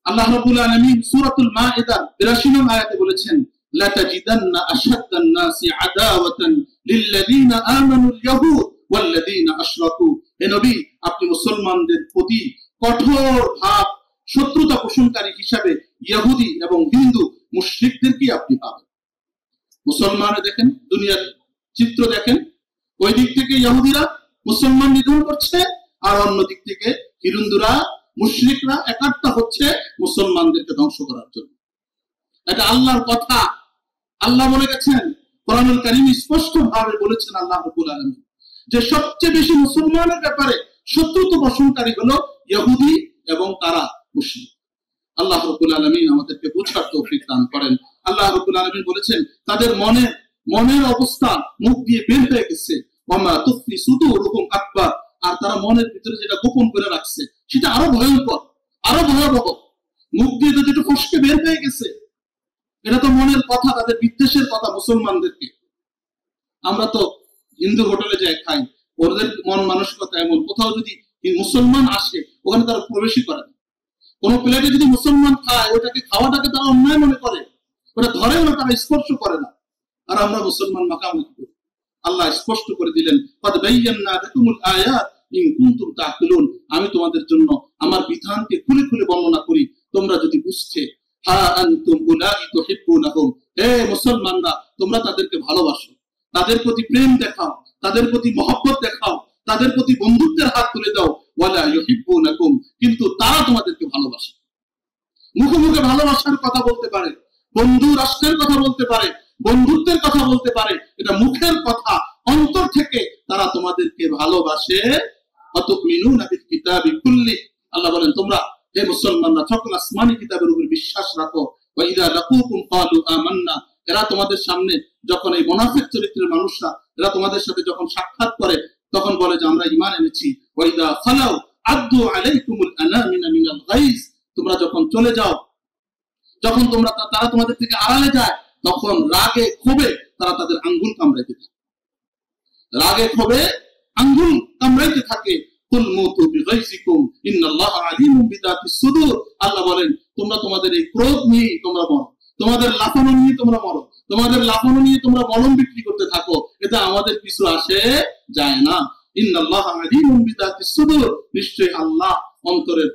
আল্লাহ রাব্বুল আলামিন সূরাতুল মাঈদা ৮২ নং আয়াতে বলেছেন, লা তাজিদান্না আশাদ্দান নাসি আদাওয়াতান লিল্লাযিনা আমানুল ইয়াহুদ ওয়াল্লাযিনা আশরাকু। হে নবী, আপনি মুসলমানদের প্রতি কঠোর ভাব শত্রুতা পোষণকারী হিসাবে ইহুদি এবং হিন্দু মুশরিকদেরকে আপনি পাবেন। মুসলমানরা দেখেন, দুনিয়ার চিত্র দেখেন, ওই দিক থেকে ইহুদিরা মুসলমান নিধন করছে, আর অন্য দিক থেকে হিন্দুরা মুশরিকরা একাত্তা হচ্ছে মুসলমানদেরকে ধ্বংস করার জন্য। এটা আল্লাহর কথা। আল্লাহ বলে গেছেন, কোরআনুল কারীম স্পষ্ট ভাবে বলেছেন আল্লাহ রাব্বুল আলামিন, যে সবচেয়ে বেশি মুসলমানের ব্যাপারে শত্রুতা পোষণকারী হলো ইহুদি এবং তারা মুশরিক। আল্লাহ রাব্বুল আলামিন আমাদেরকে বুঝার তৌফিক দান করেন। আল্লাহ রাব্বুল আলামিন বলেছেন, তাদের মনের অবস্থা মুখ দিয়ে বের হয়ে গেছে, ওয়ামা তুখফি সুদুরুহুম আকবার, আর তারা মনের ভিতরে যেটা গোপন করে রাখছে সেটা আরো ভয়ঙ্কর, আরো ভয়াবহ। মুখ দিয়ে তো যেটা ফসকে বের হয়ে গেছে, এটা তো মনের কথা, তাদের বিদ্বেষের কথা মুসলমানদেরকে। আমরা তো হিন্দু হোটেলে যাই খাই, ওদের মন মানসিকতা এমন, কোথাও যদি মুসলমান আসে ওখানে তারা প্রবেশই করে না। কোন প্লেটে যদি মুসলমান খায়, ওটাকে খাওয়াটাকে তারা অন্যায় মনে করে, ওটা ধরেও না, তারা স্পর্শ করে না। আর আমরা মুসলমান মাখামাখি করি। আল্লাহ স্পষ্ট করে দিলেন, ক্বাদ বায়্যানা লাকুমুল আয়াত ইন কুনতুম তা'কিলুন, আমি তোমাদের জন্য আমার বিধানকে খুলে খুলে বর্ণনা করি, তোমরা যদি বুঝতে। হা আনতুম উলাই তুহিব্বুনাহুম, হে মুসলমানরা, তোমরা তাদেরকে ভালোবাসো, তাদের প্রতি প্রেম দেখাও, তাদের প্রতি মহব্বত দেখাও, তাদের প্রতি বন্ধুত্বের হাত তুলে দাও। ওয়ালা ইউহিব্বুনাকুম, কিন্তু তারা তোমাদেরকে ভালোবাসে। মুখে মুখে ভালোবাসার কথা বলতে পারে, বন্ধু রাষ্ট্রের কথা বলতে পারে, বন্ধুত্বের কথা বলতে পারে, এটা মুখের কথা, অন্তর থেকে তারা তোমাদেরকে ভালোবাসে। আতুমিনুনা বিল কিতাবি কুল্লি, আল্লাহ বলেন, তোমরা হে মুসলমানরা সকল আসমানি কিতাবের উপর বিশ্বাস রাখো। ওয়া ইযা লাকুকুম ক্বালু আমান্না, এরা তোমাদের সামনে যখন, এই মুনাফিক চরিত্রের মানুষরা এরা তোমাদের সাথে যখন সাক্ষাৎ করে তখন বলে যে আমরা ঈমান এনেছি। ওয়া ইযা খালাউ আদ্দু আলাইকুমুল আনামিনা মিনাল গাইজ, তোমরা যখন চলে যাও, যখন তারা তোমাদের থেকে আড়ালে যায়, তখন রাগে ক্ষোভে তারা তাদের আঙ্গুল কামড়াইতে থাকে, রাগে ক্ষোভে আঙ্গুল কামড়াইতে থাকে। কুল মুতু বিগাইজিকুম ইন্নাল্লাহা আলিমুম বিযাতিস সুদূর, আল্লাহ বলেন, তোমরা তোমাদের এই ক্রোধ নিয়ে তোমরা মরো, তোমাদের লাফানো নিয়ে তোমরা মরো, তোমাদের লাফানো নিয়ে তোমরা মলম বিক্রি করতে থাকো, এটা আমাদের কিছু আসে যায় না। ইন্নাল্লাহা আলিমুম বিযাতিস সুদূর, নিশ্চয়ই আল্লাহ অন্তরের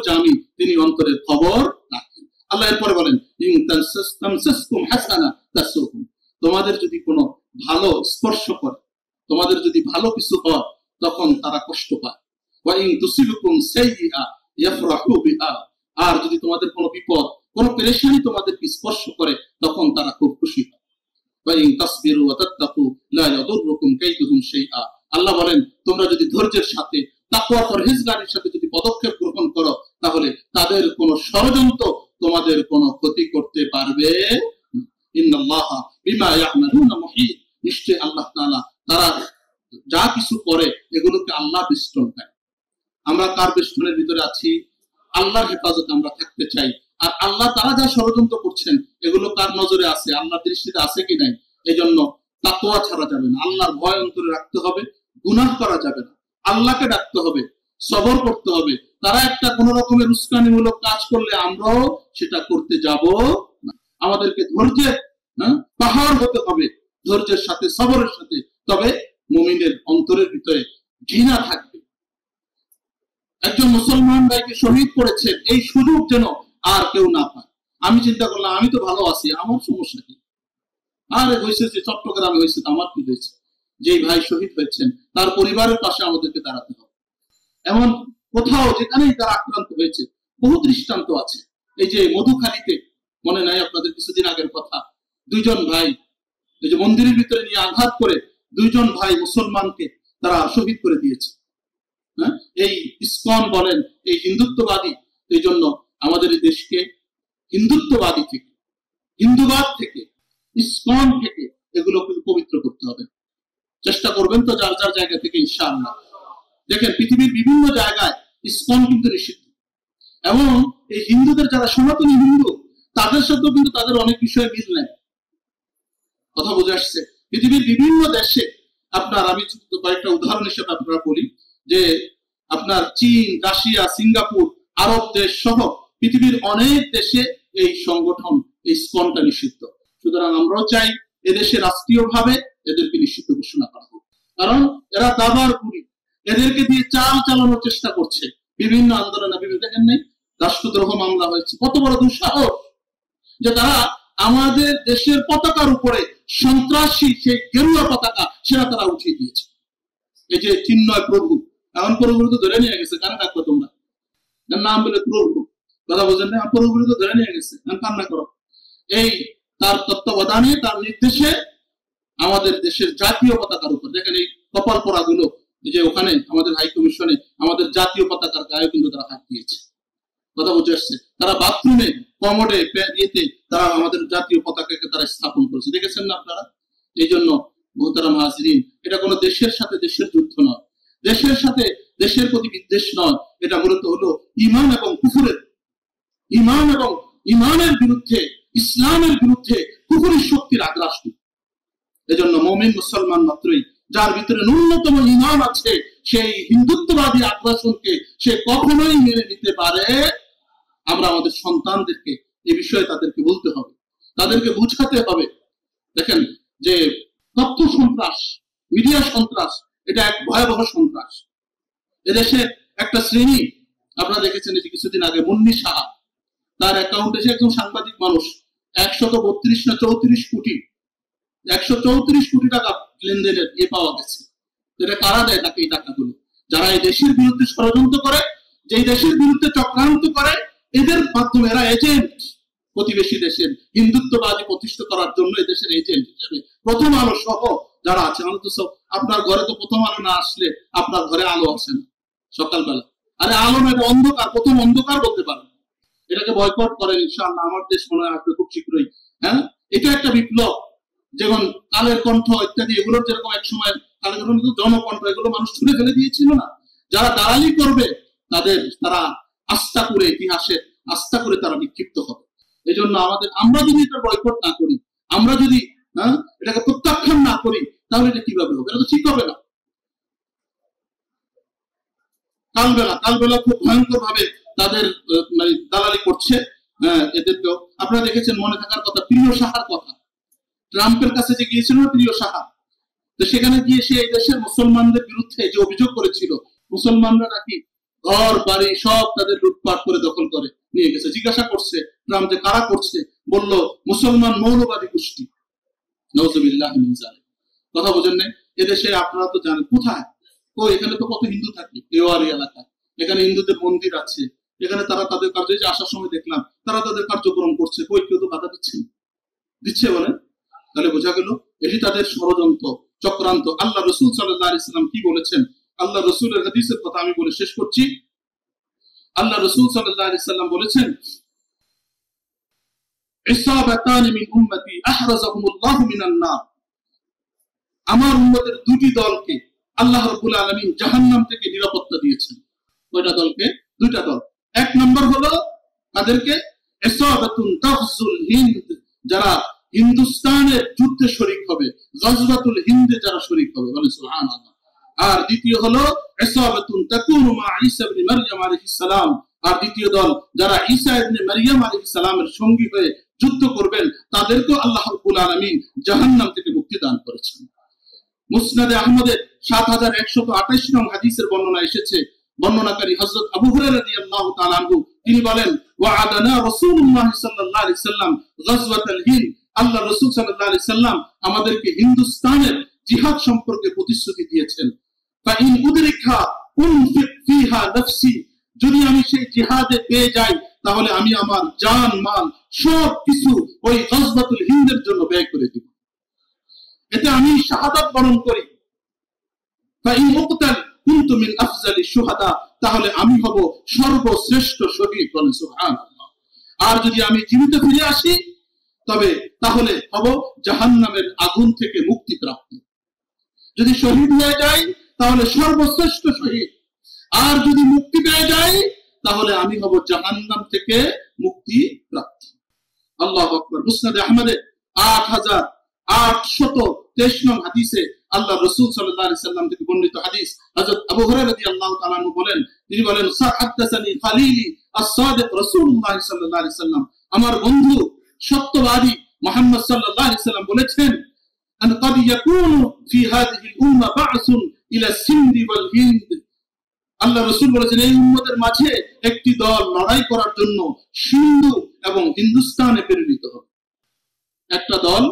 জানি, তিনি অন্তরের খবর রাখেন। আল্লাহ এরপরে বলেন, ইন তামসাসকুম হাসানা তাসুকুম, তোমাদের যদি কোনো ভালো স্পর্শ করে, তোমাদের যদি ভালো কিছু হয়, তখন তারা কষ্ট পায়। ওয়া ইন তুসিবকুম সাইয়্যা ইয়াফরাহু বিহা, আর যদি তোমাদের কোনো বিপদ, কোনো পেরেশানি তোমাদের স্পর্শ করে, তখন তারা খুব খুশি হয়। ওয়া ইন তাসবিরু ওয়া তাত্তাকু লা ইয়াদুররুকুম কাইদুহুম শাইআ, আল্লাহ বলেন, তোমরা যদি ধৈর্যের সাথে, তাকওয়া পরহেজগারির সাথে যদি পদক্ষেপ গ্রহণ করো, তাহলে তাদের কোনো ষড়যন্ত্র তোমাদের কোনো ক্ষতি করতে পারবে না। ইন্নাল্লাহা বিমা ইয়া'মালুনা মুহীত, নিশ্চয়ই আল্লাহ তাআলা তারা যা কিছু করে এগুলোকে আল্লাহ বেষ্টন করে। আমরা কার বেষ্টনের ভিতরে আছি? আল্লাহর হেফাজতে আমরা থাকতে চাই। আর আল্লাহ তারা যা ষড়যন্ত্র করছেন এগুলো কার নজরে আছে, আল্লাহর দৃষ্টিতে আছে কি নাই। এই জন্য তাকওয়া ছাড়া যাবে না, আল্লাহর ভয় অন্তরে রাখতে হবে, গুনাহ করা যাবে না, আল্লাহকে ডাকতে হবে, সবর করতে হবে। তারা একটা কোন রকমের উস্কানিমূলক কাজ করলে আমরাও সেটা করতে যাব না। আমাদেরকে ধৈর্যের পাহাড় হতে হবে, ধৈর্যের সাথে, সবরের সাথে, তবে মুমিনের অন্তরের ভিতরে ঘৃণা থাকবে। একজন মুসলমান ভাইকে শহীদ করেছেন, এই সুযোগ যেন আর কেউ না পায়। আমি চিন্তা করলাম, আমি তো ভালো আছি, আমার সমস্যা কি? আরে হয়েছে যে চট্টগ্রামে হয়েছে, আমার কি হয়েছে? যেই ভাই শহীদ হয়েছেন তার পরিবারের পাশে আমাদেরকে দাঁড়াতে হবে। এমন কোথাও যেখানেই তারা আক্রান্ত হয়েছে, বহু দৃষ্টান্ত আছে। এই যে মধুখালীতে মনে নাই আপনাদের কিছুদিন আগের কথা, দুইজন ভাই এই যে মন্দিরের ভিতরে নিয়ে আঘাত করে দুইজন ভাই মুসলমানকে তারা শহীদ করে দিয়েছে। হ্যাঁ, এই ইসকন বলেন এই হিন্দুত্ববাদী, এই জন্য আমাদের এই দেশকে হিন্দুত্ববাদী থেকে, হিন্দুবাদ থেকে, ইসকন থেকে এগুলোকে পবিত্র করতে হবে। চেষ্টা করবেন তো যার যার জায়গা থেকে ইনশাআল্লাহ। দেখেন পৃথিবীর বিভিন্ন জায়গায় ইসকন কিন্তু নিষিদ্ধ, এবং এই হিন্দুদের যারা সনাতনী হিন্দু তাদের সাথেও কিন্তু তাদের অনেক বিষয়ে মিল নেই। কথা বুঝে আসছে? পৃথিবীর বিভিন্ন দেশে আপনার, আমি কয়েকটা উদাহরণ হিসেবে আপনারা বলি, যে আপনার চীন, রাশিয়া, সিঙ্গাপুর, আরব দেশ সহ পৃথিবীর অনেক দেশে এই সংগঠন, এই ইসকনটা নিষিদ্ধ। সুতরাং আমরাও চাই এদেশে রাষ্ট্রীয়ভাবে এদেরকে নিষিদ্ধ ঘোষণা করা হোক, কারণ এরা দাবার গুলি, এদেরকে দিয়ে চাল চালানোর চেষ্টা করছে বিভিন্ন আন্দোলনে। বিভিন্ন দেখেন নাই রাষ্ট্রদ্রোহ মামলা হয়েছে, কত বড় দুঃসাহস যে তারা আমাদের দেশের পতাকার উপরে সন্ত্রাসী সেই গেরুয়া পতাকা সেটা তারা উঠিয়ে দিয়েছে। এই যে চিন্ময় প্রভু, এখন প্রভু তো ধরে নিয়ে গেছে, কানে ডাকবো তোমরা, নাম বলে প্রভু, কথা বোঝেন না, প্রভু তো ধরে নিয়ে গেছে, কান্না করো। এই তার তত্ত্বাবধানে, তার নির্দেশে আমাদের দেশের জাতীয় পতাকার উপর দেখেন এই কপাল পরা গুলো, যে ওখানে আমাদের হাই কমিশনে আমাদের জাতীয় পতাকার গায়ে কিন্তু তারা হাত দিয়েছে। কথা বুঝে আসছে? তারা বাথরুমে, কমোডে, ইয়েতে তারা আমাদের জাতীয় পতাকাকে তারা স্থাপন করেছে, দেখেছেন না আপনারা? এই জন্য মোহতারাম হাজরিন, এটা কোনো দেশের সাথে দেশের যুদ্ধ নয়, দেশের সাথে দেশের প্রতি বিদ্বেষ নয়, এটা মূলত হলো ঈমান এবং কুফরের, ঈমান এবং ঈমানের বিরুদ্ধে, ইসলামের বিরুদ্ধে কুফরের শক্তির আগ্রাসন। এজন্য মুমিন মুসলমান মাত্রই, যার ভিতরে ন্যূনতম ঈমান আছে, সেই হিন্দুত্ববাদী আগ্রাসনকে সে কখনোই মেনে নিতে পারে। আমরা আমাদের সন্তানদেরকে এই বিষয়ে তাদেরকে বলতে হবে, তাদেরকে বুঝাতে হবে। দেখেন যে তথ্য সন্ত্রাস, মিডিয়া সন্ত্রাস, এটা এক ভয়াবহ সন্ত্রাস। এদেশে একটা শ্রেণী আপনারা দেখেছেন, এই কিছুদিন আগে মুন্নি সাহা, তার অ্যাকাউন্টে, সে একজন সাংবাদিক মানুষ, 132 না 34 কোটি, 134 কোটি টাকা লেনদেনের পাওয়া গেছে। এটা কারা দেয় তাকে এই টাকাগুলো? যারা এই দেশের বিরুদ্ধে ষড়যন্ত্র করে, যে দেশের বিরুদ্ধে চক্রান্ত করে, এদের মাধ্যমে এরা এজেন্ট, প্রতিবেশী দেশের হিন্দুত্ববাদী প্রতিষ্ঠা করার জন্য এই দেশের এজেন্ট হিসেবে প্রথম আলো সহ যারা আছে। অন্তত আপনার ঘরে তো প্রথম আলো না আসলে আপনার ঘরে আলো আসে না সকালবেলা। আরে আলো না, এটা অন্ধকার, প্রথম অন্ধকার বলতে পারেন। এটাকে বয়কট করেন ইনশাআল্লাহ, আমার দেশ মনে হয় আসবে খুব শীঘ্রই। হ্যাঁ, এটা একটা বিপ্লব। যেমন কালের কণ্ঠ ইত্যাদি, এগুলোর যেরকম এক সময় কালের কণ্ঠ, জনকণ্ঠ, এগুলো মানুষ ছুড়ে ফেলে দিয়েছিল না। যারা দালালি করবে তারা আস্থা করে, ইতিহাসে আস্থা করে তারা বিক্ষিপ্ত হবে। এই জন্য আমরা যদি এটা বয়কট না করি, আমরা যদি এটাকে প্রত্যাখ্যান না করি, তাহলে এটা কিভাবে হবে? এটা তো ঠিক হবে না। কালবেলা খুব ভয়ঙ্কর ভাবে তাদের দালালি করছে। এদেরকেও আপনারা দেখেছেন, মনে থাকার কথা, প্রিয় সাহার কথা, ট্রাম্পের কাছে যে গিয়েছিল প্রিয় সাহা, তো সেখানে গিয়ে সে এই দেশের মুসলমানদের বিরুদ্ধে যে অভিযোগ করেছিল, মুসলমানরা নাকি ঘর বাড়ি সব তাদের লুটপাট করে দখল করে নিয়ে গেছে। জিজ্ঞাসা করছে ট্রাম্প যে কারা করছে, বলল মুসলমান মৌলবাদী গোষ্ঠী। নাউযুবিল্লাহি মিন যালিক। কথা বোঝেন না? এদেশে আপনারা তো জানেন কোথায়, এখানে তো কত হিন্দু থাকে, এওয়ারি এলাকা, এখানে হিন্দুদের মন্দির আছে, এখানে তারা তাদের কার্য, আসার সময় দেখলাম তারা তাদের কার্যক্রম করছে, কেউ তো বাধা দিচ্ছে বলেন। তাহলে বোঝা গেল এটি তাদের ষড়যন্ত্র, চক্রান্ত। আল্লাহ রাসূল সাল্লাল্লাহু আলাইহি ওয়াসাল্লাম কি বলেছেন? আল্লাহ রাসূলের হাদিসের কথা আমি বলে শেষ করছি। আল্লাহ রাসূল সাল্লাল্লাহু আলাইহি ওয়াসাল্লাম বলেছেন, ইসাবাতানি মিন উম্মতি আহরাজাহুমুল্লাহু মিনান নার। আমার উম্মতের দুটি দলকে আল্লাহ রাব্বুল আলামিন জাহান্নাম থেকে নিরাপত্তা দিয়েছেন। কয়টা দলকে? দুইটা দল। এক নম্বর হলো তাদেরকে ইসাবাতুন তাগজুল হিন্দ, যারা হিন্দুস্তানের যুদ্ধে শরীক হবে, গজওয়াতুল হিন্দে যারা শরীক হবে, বলে সুবহানাল্লাহ। আর দ্বিতীয় হলো ইসাবাতুন তাকুনু মা ঈসা ইবনে মারইয়াম আলাইহিস সালাম, আর দ্বিতীয় দল যারা ঈসা ইবনে মারইয়াম আলাইহিস সালামের সঙ্গী হয়ে যুদ্ধ করবেন, তাদেরকে আল্লাহ রাব্বুল আলামিন জাহান্নাম থেকে মুক্তি দান করেছেন। মুসনাদে আহমদের 7128 নং হাদিসের বর্ণনা এসেছে, বর্ণনাকারী হযরত আবু হুরায়রা রাদিয়াল্লাহু তাআলা আনহু, তিনি বলেন, ওয়া'আদানা রাসূলুল্লাহ সাল্লাল্লাহু আলাইহি সাল্লাম গজওয়াতুল হিন্দ, আল্লাহ রাসূল সাল্লাল্লাহু আলাইহি সাল্লাম আমাদেরকে হিন্দুস্তানের জিহাদ সম্পর্কে প্রতিশ্রুতি দিয়েছেন। ফাইন উদরিকা উনফিক ফিহা নাফসি, যদি আমি সেই জিহাদে পেয়ে যাই তাহলে আমি আমার জান মাল সব কিছু ওই গজওয়াতুল হিন্দের জন্য ব্যয় করে দিব, এতে আমি শাহাদাত বরণ করি। ফাইন উকতাল কুনতু মিন আফজালি শুহাদা, তাহলে আমি হব সর্বশ্রেষ্ঠ শহীদ। বলেন সুবহানাল্লাহ। আর যদি আমি জীবিত ফিরে আসি তবে তাহলে হব জাহান্নামের আগুন থেকে মুক্তি প্রাপ্ত। যদি শহীদ হয়ে যাই তাহলে সর্বশ্রেষ্ঠ শহীদ, আর যদি মুক্তি পেয়ে যাই তাহলে আমি হব জাহান্নাম থেকে মুক্তি প্রাপ্ত। আল্লাহু আকবার। মুসনাদে আহমদে 8823 নং হাদিসে আল্লাহ রাসূল সাল্লাল্লাহু আলাইহি সাল্লাম থেকে বর্ণিত হাদিস, হযরত আবু হুরায়রা রাদিয়াল্লাহু তাআলা আনহু বলেন, তিনি বলেন, হাদাসানি খালিলি আস-সাদিক রাসূলুল্লাহ সাল্লাল্লাহু আলাইহি সাল্লাম, আমার বন্ধু সত্যবাদী মুহাম্মদ সাল্লাল্লাহু আলাইহি সাল্লাম বলেছেন, আন ক্বাদ ইয়াকুনু ফি হাযিহি আল-উম্মাহ বা'সুন ইলা সিন্দি ওয়াল হিন্দ। আল্লাহ রাসূল বলেছেন, এই উম্মতের মাঝে একটি দল লড়াই করার জন্য সিন্ধু এবং হিন্দুস্তানে প্রেরিত হবে। একটা দল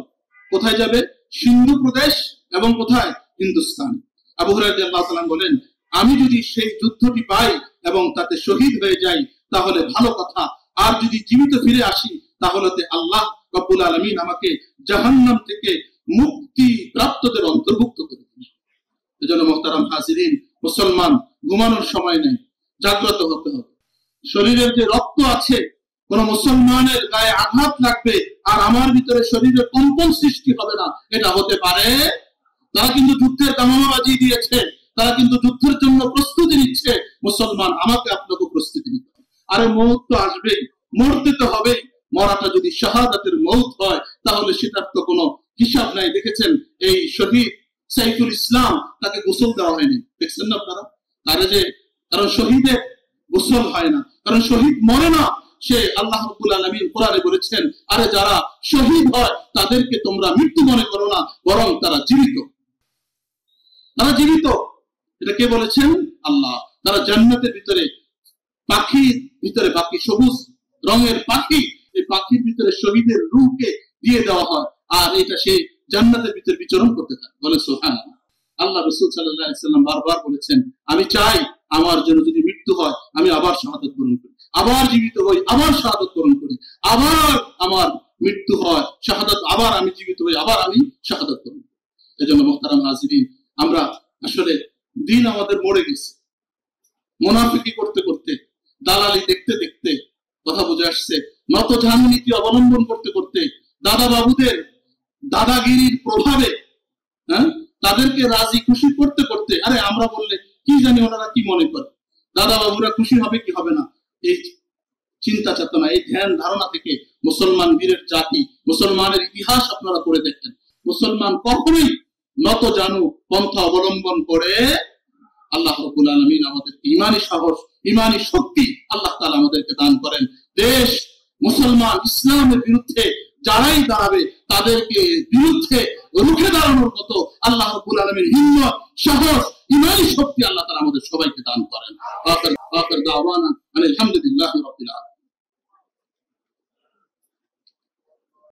কোথায় যাবে? সিন্ধু প্রদেশ এবং কোথায়? হিন্দুস্তান। আবু হুরায়রা রাদিয়াল্লাহু তাআলা বলেন, আমি যদি সেই যুদ্ধটি পাই এবং তাতে শহীদ হয়ে যাই তাহলে ভালো কথা, আর যদি জীবিত ফিরে আসি তাহলে আল্লাহ রাব্বুল আলামিন আমাকে জাহান্নাম থেকে মুক্তি প্রাপ্তদের অন্তর্ভুক্ত করে দিবেন। এজন্য মুহতারাম হাজিরিন, মুসলমান ঘুমানোর সময় নেই, জাগ্রত হতে হবে। শরীরের যে রক্ত আছে, কোন মুসলমানের গায়ে আঘাত লাগবে আর আমার ভিতরে শরীরে কম্পন সৃষ্টি হবে না, এটা হতে পারে? তারা কিন্তু যুদ্ধের দামামাবাজি দিয়েছে, তারা কিন্তু যুদ্ধের জন্য প্রস্তুতি নিচ্ছে। মুসলমান, আমাকে আপনাকে প্রস্তুতি নিতে হবে। আরে মৌত তো আসবেই, মরতে তো হবে। মরাটা যদি শাহাদাতের মৌত হয় তাহলে সেটার তো কোনো হিসাব নাই। দেখেছেন এই শহীদ সাইফুল ইসলাম, তাকে গোসল দেওয়া হয়নি, দেখছেন না আপনারা? তারা যে, কারণ শহীদের গোসল হয় না, কারণ শহীদ মরে না। সে আল্লাহ রাব্বুল আলামিন কোরআনে বলেছেন, আরে যারা শহীদ হয় তাদেরকে তোমরা মৃত্যু মনে করো না, বরং তারা জীবিত। তারা জীবিত, এটা কে বলেছেন? আল্লাহ। তারা জান্নাতের ভিতরে পাখির ভিতরে, পাখি সবুজ রঙের পাখি, এই পাখির ভিতরে শহীদের রূহকে দিয়ে দেওয়া হয়, আর এটা সে জান্নাতের ভিতরে বিচরণ করতে থাকে। বলে সুবহানাল্লাহ। আল্লাহ রাসূল সাল্লাল্লাহু আলাইহি সাল্লাম বারবার বলেছেন, আমি চাই আমার জন্য যদি মৃত্যু হয় আমি আবার শাহাদাত বরণ করি, আবার জীবিত হই, আবার শাহাদাত বরণ করি, আবার আমার মৃত্যু হয় শাহাদাত, আবার আমি জীবিত হই, আবার আমি শাহাদাত বরণ করি। এজন্য মুহতারাম হাজিরিন, আমরা আসলে দিন আমাদের মরে গেছে। মুনাফিকি করতে করতে, দালালি দেখতে দেখতে, কথা বুঝে আসছে, নত নীতি অবলম্বন করতে করতে, দাদা বাবুদের দাদাগিরির প্রভাবে, তাদেরকে রাজি খুশি করতে করতে, আরে আমরা বললে কি জানি ওনারা কি মনে করে, দাদা বাবুরা খুশি হবে কি হবে না, এই চিন্তা চেতনা, এই ধ্যান ধারণা থেকে মুসলমান বীরের জাতি, মুসলমানের ইতিহাস আপনারা পড়ে দেখেন, মুসলমান কখনোই নত জানু পন্থা অবলম্বন করে। আল্লাহ রাব্বুল আলামিন আমাদের ঈমানি সাহস, ঈমানি শক্তি আল্লাহ তাআলা আমাদেরকে দান করেন। দেশ মুসলমান ইসলামের বিরুদ্ধে যারাই দাঁড়াবে তাদেরকে বিরুদ্ধে রুখে দাঁড়ানোর মতো আল্লাহ রাব্বুল আলামিন হিম্মত, সাহস, ঈমানি শক্তি আল্লাহ তাআলা আমাদের সবাইকে দান করেন। আখির দাওয়ানা আলহামদুলিল্লাহি রাব্বিল আলামিন।